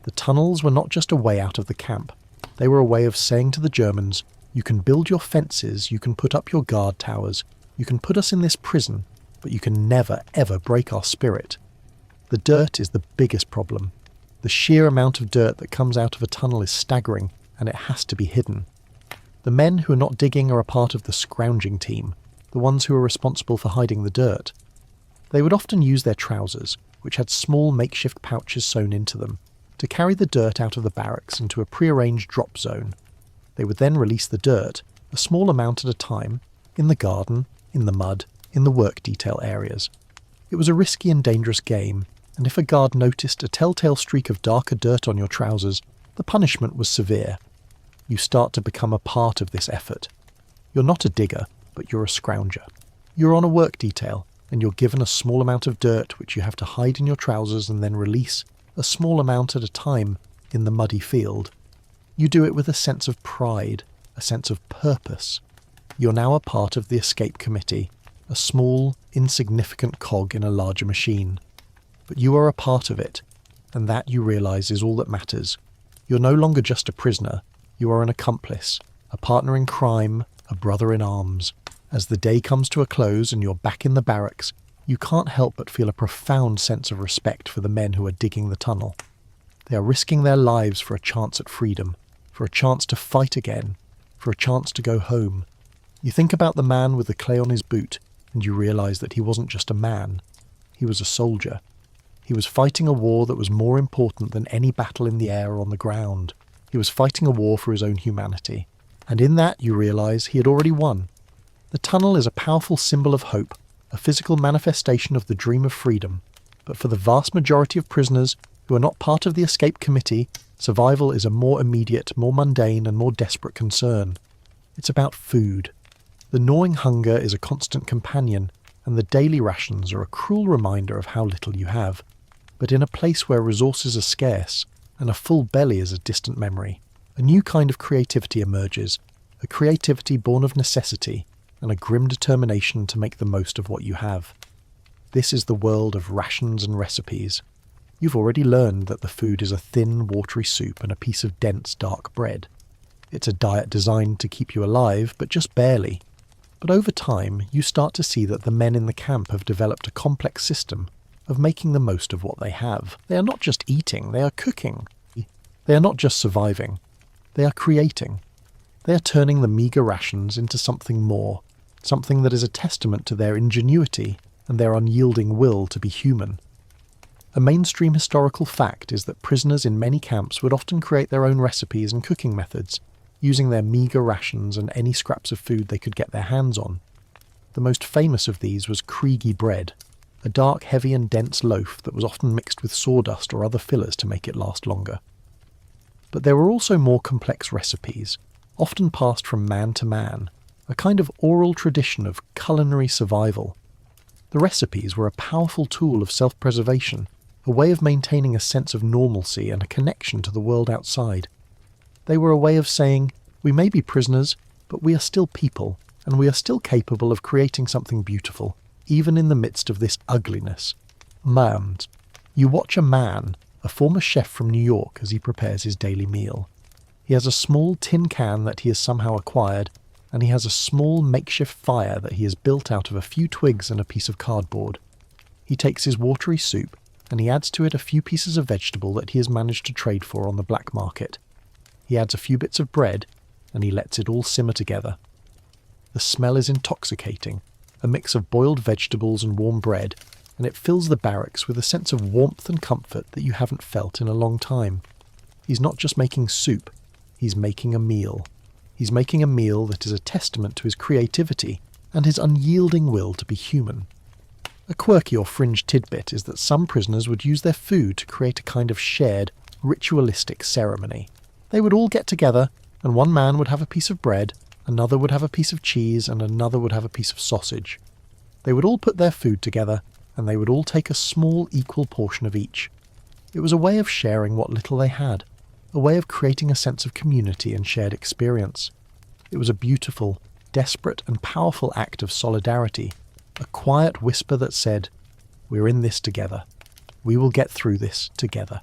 The tunnels were not just a way out of the camp. They were a way of saying to the Germans, you can build your fences, you can put up your guard towers, you can put us in this prison, but you can never, ever break our spirit. The dirt is the biggest problem. The sheer amount of dirt that comes out of a tunnel is staggering, and it has to be hidden. The men who are not digging are a part of the scrounging team, the ones who are responsible for hiding the dirt. They would often use their trousers, which had small makeshift pouches sewn into them, to carry the dirt out of the barracks into a prearranged drop zone. They would then release the dirt, a small amount at a time, in the garden, in the mud, in the work detail areas. It was a risky and dangerous game, and if a guard noticed a telltale streak of darker dirt on your trousers, the punishment was severe. You start to become a part of this effort. You're not a digger, but you're a scrounger. You're on a work detail, and you're given a small amount of dirt which you have to hide in your trousers and then release, a small amount at a time, in the muddy field. You do it with a sense of pride, a sense of purpose. You're now a part of the escape committee, a small, insignificant cog in a larger machine. But you are a part of it, and that you realise is all that matters. You're no longer just a prisoner, you are an accomplice, a partner in crime, a brother in arms. As the day comes to a close and you're back in the barracks, you can't help but feel a profound sense of respect for the men who are digging the tunnel. They are risking their lives for a chance at freedom, for a chance to fight again, for a chance to go home. You think about the man with the clay on his boot, and you realise that he wasn't just a man. He was a soldier. He was fighting a war that was more important than any battle in the air or on the ground. He was fighting a war for his own humanity. And in that you realise he had already won. The tunnel is a powerful symbol of hope, a physical manifestation of the dream of freedom. But for the vast majority of prisoners who are not part of the escape committee, survival is a more immediate, more mundane and more desperate concern. It's about food. The gnawing hunger is a constant companion, and the daily rations are a cruel reminder of how little you have. But in a place where resources are scarce, and a full belly is a distant memory, a new kind of creativity emerges, a creativity born of necessity, and a grim determination to make the most of what you have. This is the world of rations and recipes. You've already learned that the food is a thin, watery soup and a piece of dense, dark bread. It's a diet designed to keep you alive, but just barely. But over time, you start to see that the men in the camp have developed a complex system of making the most of what they have. They are not just eating, they are cooking. They are not just surviving, they are creating. They are turning the meagre rations into something more, something that is a testament to their ingenuity and their unyielding will to be human. A mainstream historical fact is that prisoners in many camps would often create their own recipes and cooking methods, using their meagre rations and any scraps of food they could get their hands on. The most famous of these was Kriegi bread, a dark, heavy and dense loaf that was often mixed with sawdust or other fillers to make it last longer. But there were also more complex recipes, often passed from man to man, a kind of oral tradition of culinary survival. The recipes were a powerful tool of self-preservation, a way of maintaining a sense of normalcy and a connection to the world outside. They were a way of saying, we may be prisoners, but we are still people, and we are still capable of creating something beautiful, even in the midst of this ugliness. Wouldnt. You watch a man, a former chef from New York, as he prepares his daily meal. He has a small tin can that he has somehow acquired, and he has a small makeshift fire that he has built out of a few twigs and a piece of cardboard. He takes his watery soup, and he adds to it a few pieces of vegetable that he has managed to trade for on the black market. He adds a few bits of bread, and he lets it all simmer together. The smell is intoxicating, a mix of boiled vegetables and warm bread, and it fills the barracks with a sense of warmth and comfort that you haven't felt in a long time. He's not just making soup, he's making a meal. He's making a meal that is a testament to his creativity and his unyielding will to be human. A quirky or fringe tidbit is that some prisoners would use their food to create a kind of shared, ritualistic ceremony. They would all get together, and one man would have a piece of bread, another would have a piece of cheese, and another would have a piece of sausage. They would all put their food together, and they would all take a small equal portion of each. It was a way of sharing what little they had, a way of creating a sense of community and shared experience. It was a beautiful, desperate and powerful act of solidarity, a quiet whisper that said, "We're in this together. We will get through this together."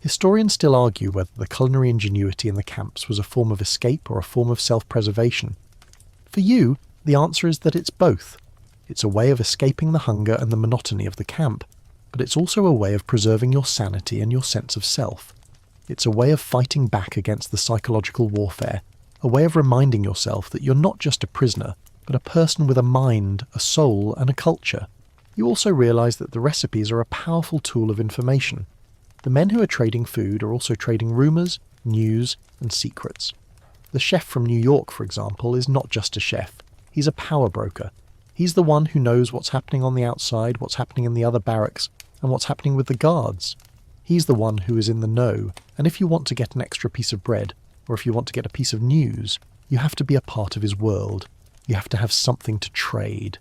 Historians still argue whether the culinary ingenuity in the camps was a form of escape or a form of self-preservation. For you, the answer is that it's both. It's a way of escaping the hunger and the monotony of the camp, but it's also a way of preserving your sanity and your sense of self. It's a way of fighting back against the psychological warfare, a way of reminding yourself that you're not just a prisoner, but a person with a mind, a soul, and a culture. You also realise that the recipes are a powerful tool of information. The men who are trading food are also trading rumours, news, and secrets. The chef from New York, for example, is not just a chef. He's a power broker. He's the one who knows what's happening on the outside, what's happening in the other barracks, and what's happening with the guards. He's the one who is in the know, and if you want to get an extra piece of bread, or if you want to get a piece of news, you have to be a part of his world. You have to have something to trade.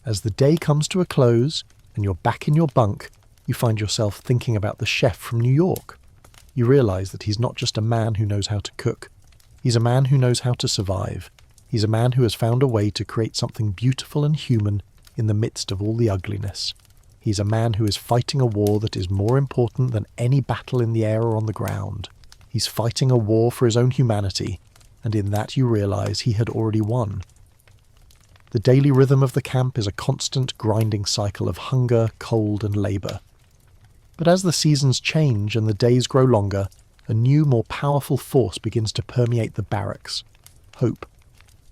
As the day comes to a close, and you're back in your bunk, you find yourself thinking about the chef from New York. You realise that he's not just a man who knows how to cook. He's a man who knows how to survive. He's a man who has found a way to create something beautiful and human in the midst of all the ugliness. He's a man who is fighting a war that is more important than any battle in the air or on the ground. He's fighting a war for his own humanity, and in that you realise he had already won. The daily rhythm of the camp is a constant grinding cycle of hunger, cold, and labour. But as the seasons change and the days grow longer, a new, more powerful force begins to permeate the barracks. Hope.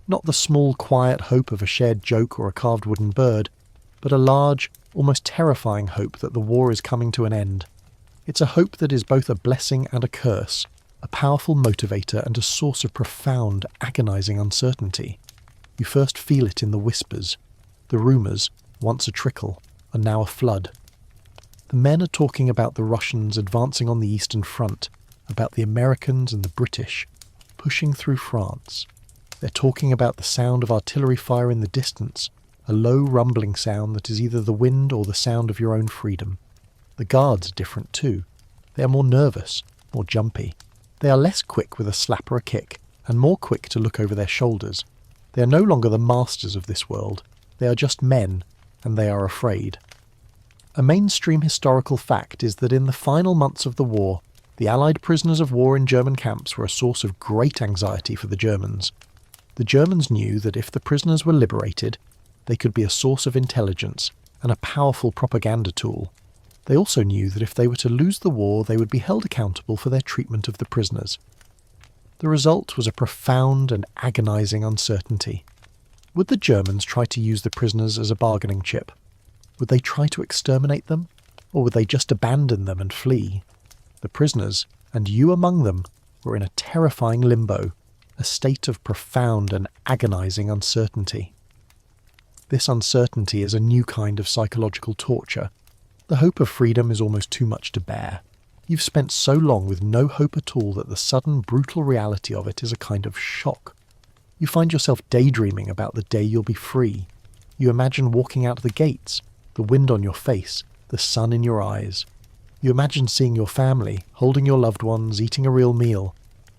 Not the small, quiet hope of a shared joke or a carved wooden bird, but a large, almost terrifying hope that the war is coming to an end. It's a hope that is both a blessing and a curse, a powerful motivator and a source of profound, agonising uncertainty. You first feel it in the whispers. The rumours, once a trickle, are now a flood. The men are talking about the Russians advancing on the Eastern Front, about the Americans and the British, pushing through France. They're talking about the sound of artillery fire in the distance, a low rumbling sound that is either the wind or the sound of your own freedom. The guards are different too. They are more nervous, more jumpy. They are less quick with a slap or a kick, and more quick to look over their shoulders. They are no longer the masters of this world. They are just men, and they are afraid. A mainstream historical fact is that in the final months of the war, the Allied prisoners of war in German camps were a source of great anxiety for the Germans. The Germans knew that if the prisoners were liberated, they could be a source of intelligence and a powerful propaganda tool. They also knew that if they were to lose the war, they would be held accountable for their treatment of the prisoners. The result was a profound and agonising uncertainty. Would the Germans try to use the prisoners as a bargaining chip? Would they try to exterminate them? Or would they just abandon them and flee? The prisoners, and you among them, were in a terrifying limbo, a state of profound and agonising uncertainty. This uncertainty is a new kind of psychological torture. The hope of freedom is almost too much to bear. You've spent so long with no hope at all that the sudden brutal reality of it is a kind of shock. You find yourself daydreaming about the day you'll be free. You imagine walking out the gates, the wind on your face, the sun in your eyes. You imagine seeing your family, holding your loved ones, eating a real meal.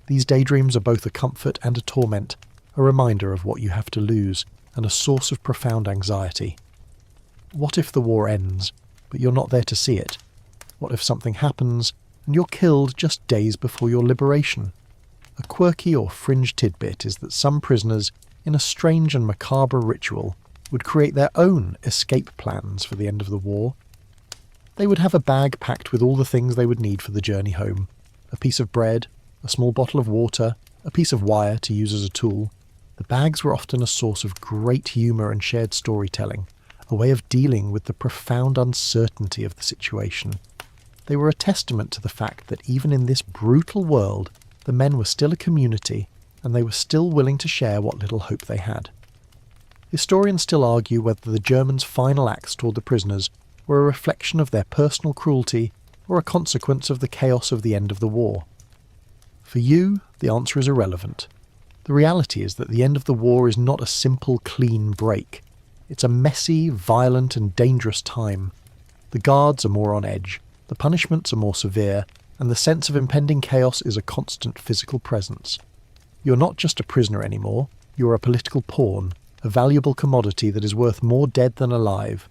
These daydreams are both a comfort and a torment, a reminder of what you have to lose, and a source of profound anxiety. What if the war ends, but you're not there to see it? What if something happens, and you're killed just days before your liberation? A quirky or fringe tidbit is that some prisoners, in a strange and macabre ritual, would create their own escape plans for the end of the war. They would have a bag packed with all the things they would need for the journey home. A piece of bread, a small bottle of water, a piece of wire to use as a tool. The bags were often a source of great humour and shared storytelling, a way of dealing with the profound uncertainty of the situation. They were a testament to the fact that even in this brutal world, the men were still a community, and they were still willing to share what little hope they had. Historians still argue whether the Germans' final acts toward the prisoners were a reflection of their personal cruelty or a consequence of the chaos of the end of the war. For you, the answer is irrelevant. The reality is that the end of the war is not a simple, clean break. It's a messy, violent and dangerous time. The guards are more on edge, the punishments are more severe, and the sense of impending chaos is a constant physical presence. You're not just a prisoner anymore, you're a political pawn, a valuable commodity that is worth more dead than alive.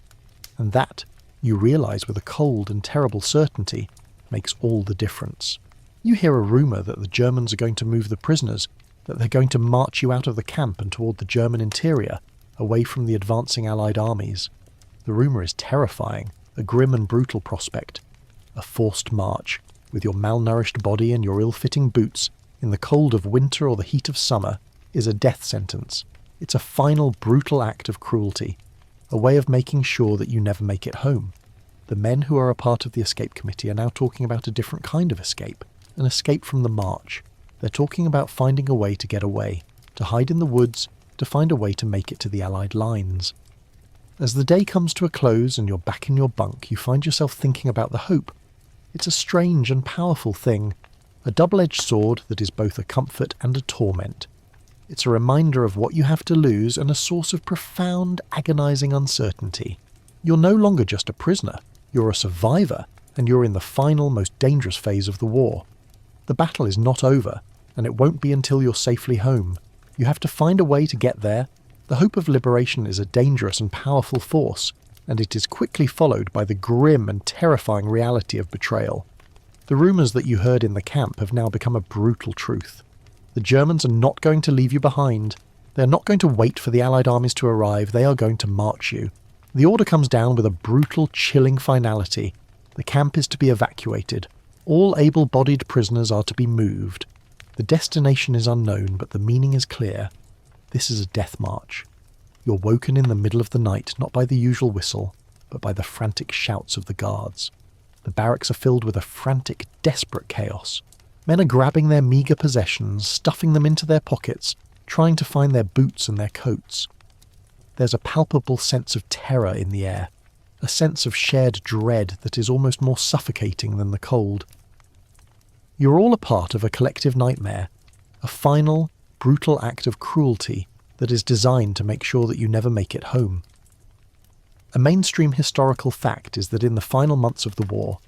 And that, you realise with a cold and terrible certainty, makes all the difference. You hear a rumour that the Germans are going to move the prisoners, that they're going to march you out of the camp and toward the German interior, away from the advancing Allied armies. The rumour is terrifying, a grim and brutal prospect. A forced march, with your malnourished body and your ill-fitting boots, in the cold of winter or the heat of summer, is a death sentence. It's a final brutal act of cruelty, a way of making sure that you never make it home. The men who are a part of the escape committee are now talking about a different kind of escape, an escape from the march. They're talking about finding a way to get away, to hide in the woods, to find a way to make it to the Allied lines. As the day comes to a close and you're back in your bunk, you find yourself thinking about the hope. It's a strange and powerful thing, a double-edged sword that is both a comfort and a torment. It's a reminder of what you have to lose and a source of profound, agonising uncertainty. You're no longer just a prisoner, you're a survivor, and you're in the final, most dangerous phase of the war. The battle is not over, and it won't be until you're safely home. You have to find a way to get there. The hope of liberation is a dangerous and powerful force, and it is quickly followed by the grim and terrifying reality of betrayal. The rumours that you heard in the camp have now become a brutal truth. The Germans are not going to leave you behind. They are not going to wait for the Allied armies to arrive. They are going to march you. The order comes down with a brutal, chilling finality. The camp is to be evacuated. All able-bodied prisoners are to be moved. The destination is unknown, but the meaning is clear. This is a death march. You're woken in the middle of the night, not by the usual whistle, but by the frantic shouts of the guards. The barracks are filled with a frantic, desperate chaos. Men are grabbing their meagre possessions, stuffing them into their pockets, trying to find their boots and their coats. There's a palpable sense of terror in the air, a sense of shared dread that is almost more suffocating than the cold. You're all a part of a collective nightmare, a final, brutal act of cruelty that is designed to make sure that you never make it home. A mainstream historical fact is that in the final months of the war,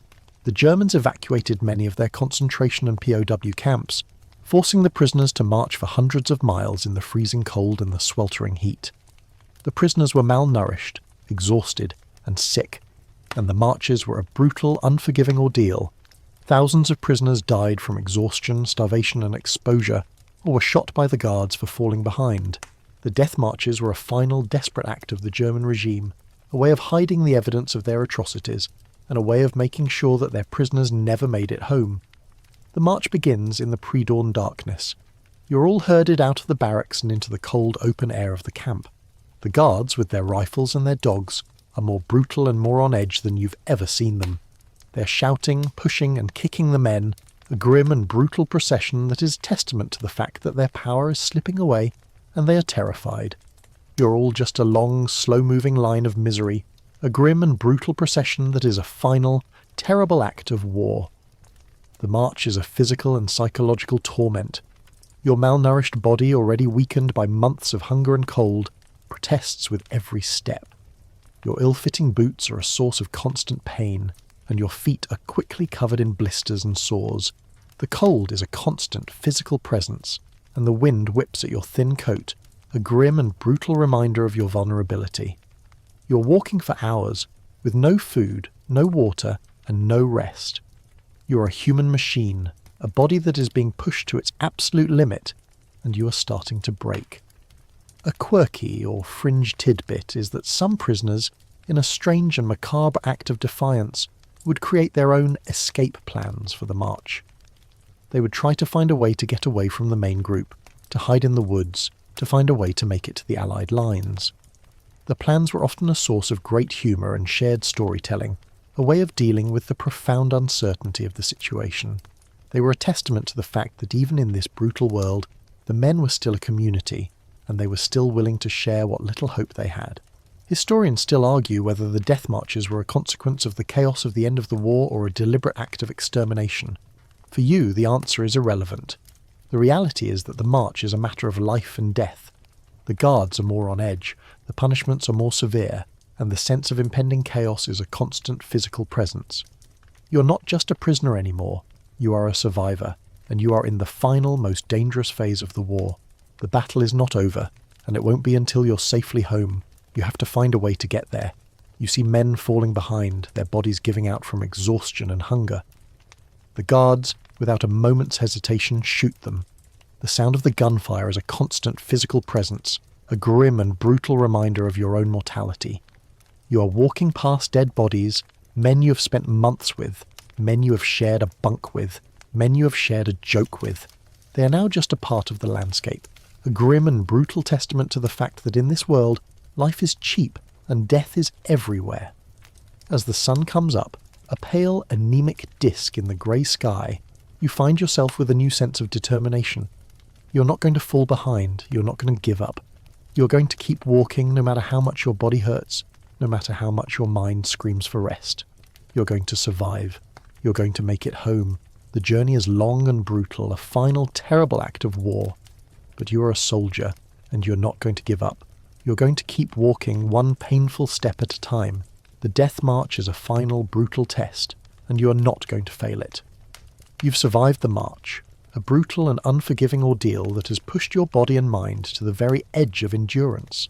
the Germans evacuated many of their concentration and POW camps, forcing the prisoners to march for hundreds of miles in the freezing cold and the sweltering heat. The prisoners were malnourished, exhausted, and sick, and the marches were a brutal, unforgiving ordeal. Thousands of prisoners died from exhaustion, starvation and exposure, or were shot by the guards for falling behind. The death marches were a final, desperate act of the German regime, a way of hiding the evidence of their atrocities, and a way of making sure that their prisoners never made it home. The march begins in the pre-dawn darkness. You're all herded out of the barracks and into the cold open air of the camp. The guards, with their rifles and their dogs, are more brutal and more on edge than you've ever seen them. They're shouting, pushing and kicking the men, a grim and brutal procession that is testament to the fact that their power is slipping away and they are terrified. You're all just a long, slow-moving line of misery, a grim and brutal procession that is a final, terrible act of war. The march is a physical and psychological torment. Your malnourished body, already weakened by months of hunger and cold, protests with every step. Your ill-fitting boots are a source of constant pain, and your feet are quickly covered in blisters and sores. The cold is a constant physical presence, and the wind whips at your thin coat, a grim and brutal reminder of your vulnerability. You're walking for hours, with no food, no water, and no rest. You're a human machine, a body that is being pushed to its absolute limit, and you are starting to break. A quirky or fringe tidbit is that some prisoners, in a strange and macabre act of defiance, would create their own escape plans for the march. They would try to find a way to get away from the main group, to hide in the woods, to find a way to make it to the Allied lines. The plans were often a source of great humour and shared storytelling, a way of dealing with the profound uncertainty of the situation. They were a testament to the fact that even in this brutal world, the men were still a community, and they were still willing to share what little hope they had. Historians still argue whether the death marches were a consequence of the chaos of the end of the war or a deliberate act of extermination. For you, the answer is irrelevant. The reality is that the march is a matter of life and death. The guards are more on edge, the punishments are more severe, and the sense of impending chaos is a constant physical presence. You're not just a prisoner anymore, you are a survivor, and you are in the final, most dangerous phase of the war. The battle is not over, and it won't be until you're safely home. You have to find a way to get there. You see men falling behind, their bodies giving out from exhaustion and hunger. The guards, without a moment's hesitation, shoot them. The sound of the gunfire is a constant physical presence, a grim and brutal reminder of your own mortality. You are walking past dead bodies, men you have spent months with, men you have shared a bunk with, men you have shared a joke with. They are now just a part of the landscape, a grim and brutal testament to the fact that in this world, life is cheap and death is everywhere. As the sun comes up, a pale, anemic disk in the grey sky, you find yourself with a new sense of determination. You're not going to fall behind, you're not going to give up. You're going to keep walking no matter how much your body hurts, no matter how much your mind screams for rest. You're going to survive. You're going to make it home. The journey is long and brutal, a final terrible act of war. But you are a soldier, and you're not going to give up. You're going to keep walking one painful step at a time. The death march is a final brutal test, and you are not going to fail it. You've survived the march, a brutal and unforgiving ordeal that has pushed your body and mind to the very edge of endurance.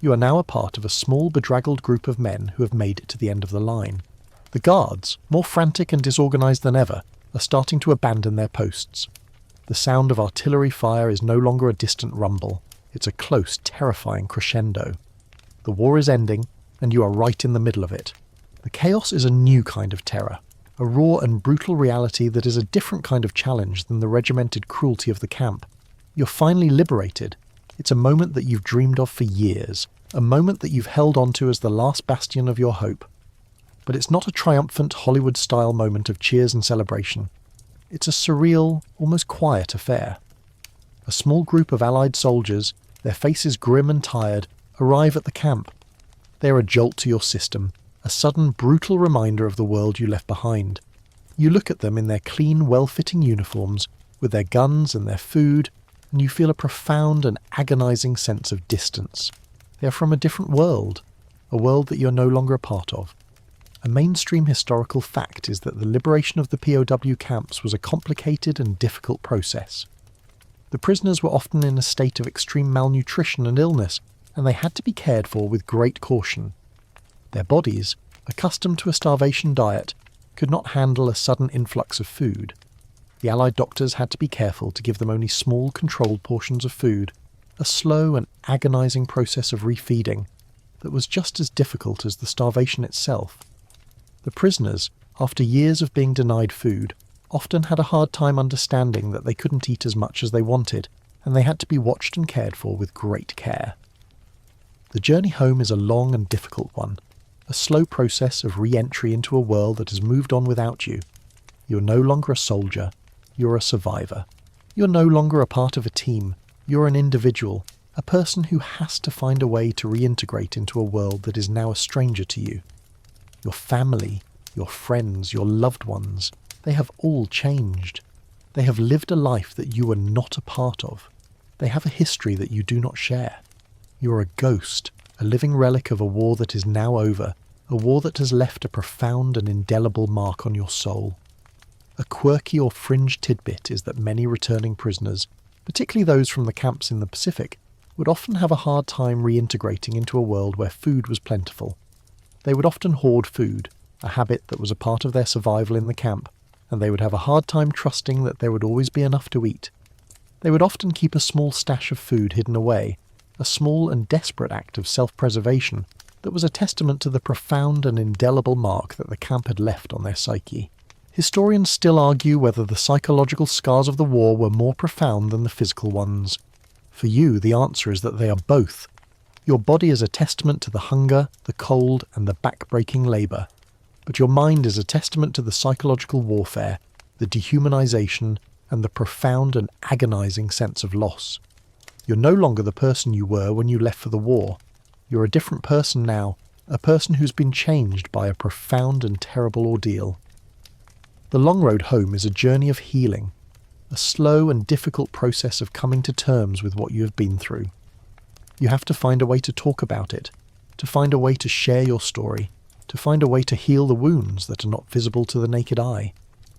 You are now a part of a small, bedraggled group of men who have made it to the end of the line. The guards, more frantic and disorganized than ever, are starting to abandon their posts. The sound of artillery fire is no longer a distant rumble. It's a close, terrifying crescendo. The war is ending, and you are right in the middle of it. The chaos is a new kind of terror, a raw and brutal reality that is a different kind of challenge than the regimented cruelty of the camp. You're finally liberated. It's a moment that you've dreamed of for years, a moment that you've held on to as the last bastion of your hope. But it's not a triumphant Hollywood-style moment of cheers and celebration. It's a surreal, almost quiet affair. A small group of Allied soldiers, their faces grim and tired, arrive at the camp. They are a jolt to your system, a sudden, brutal reminder of the world you left behind. You look at them in their clean, well-fitting uniforms, with their guns and their food, and you feel a profound and agonizing sense of distance. They are from a different world, a world that you're no longer a part of. A mainstream historical fact is that the liberation of the POW camps was a complicated and difficult process. The prisoners were often in a state of extreme malnutrition and illness, and they had to be cared for with great caution. Their bodies, accustomed to a starvation diet, could not handle a sudden influx of food. The Allied doctors had to be careful to give them only small, controlled portions of food, a slow and agonizing process of refeeding that was just as difficult as the starvation itself. The prisoners, after years of being denied food, often had a hard time understanding that they couldn't eat as much as they wanted, and they had to be watched and cared for with great care. The journey home is a long and difficult one, a slow process of re-entry into a world that has moved on without you. You're no longer a soldier, you're a survivor. You're no longer a part of a team, you're an individual, a person who has to find a way to reintegrate into a world that is now a stranger to you. Your family, your friends, your loved ones, they have all changed. They have lived a life that you are not a part of. They have a history that you do not share. You're a ghost, a living relic of a war that is now over, a war that has left a profound and indelible mark on your soul. A quirky or fringe tidbit is that many returning prisoners, particularly those from the camps in the Pacific, would often have a hard time reintegrating into a world where food was plentiful. They would often hoard food, a habit that was a part of their survival in the camp, and they would have a hard time trusting that there would always be enough to eat. They would often keep a small stash of food hidden away, a small and desperate act of self-preservation that was a testament to the profound and indelible mark that the camp had left on their psyche. Historians still argue whether the psychological scars of the war were more profound than the physical ones. For you, the answer is that they are both. Your body is a testament to the hunger, the cold, and the back-breaking labour. But your mind is a testament to the psychological warfare, the dehumanization, and the profound and agonizing sense of loss. You're no longer the person you were when you left for the war. You're a different person now, a person who's been changed by a profound and terrible ordeal. The long road home is a journey of healing, a slow and difficult process of coming to terms with what you have been through. You have to find a way to talk about it, to find a way to share your story, to find a way to heal the wounds that are not visible to the naked eye.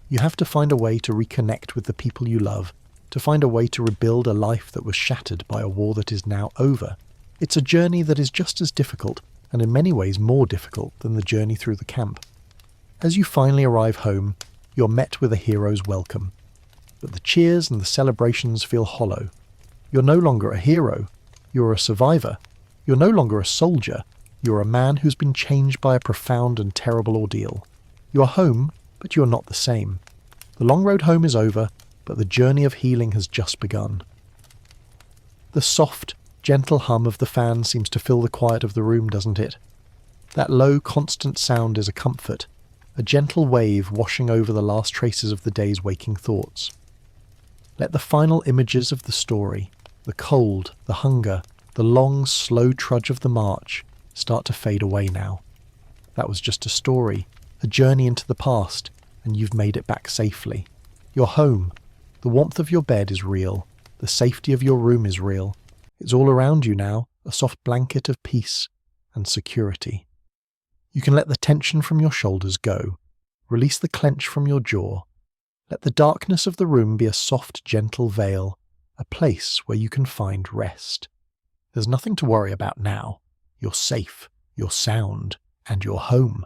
You have to find a way to reconnect with the people you love, to find a way to rebuild a life that was shattered by a war that is now over. It's a journey that is just as difficult, and in many ways more difficult than the journey through the camp. As you finally arrive home, you're met with a hero's welcome. But the cheers and the celebrations feel hollow. You're no longer a hero. You're a survivor. You're no longer a soldier. You're a man who's been changed by a profound and terrible ordeal. You're home, but you're not the same. The long road home is over, but the journey of healing has just begun. The soft, gentle hum of the fan seems to fill the quiet of the room, doesn't it? That low, constant sound is a comfort, a gentle wave washing over the last traces of the day's waking thoughts. Let the final images of the story, the cold, the hunger, the long, slow trudge of the march, start to fade away now. That was just a story, a journey into the past, and you've made it back safely. You're home. The warmth of your bed is real. The safety of your room is real. It's all around you now, a soft blanket of peace and security. You can let the tension from your shoulders go. Release the clench from your jaw. Let the darkness of the room be a soft, gentle veil, a place where you can find rest. There's nothing to worry about now. You're safe, you're sound, and you're home.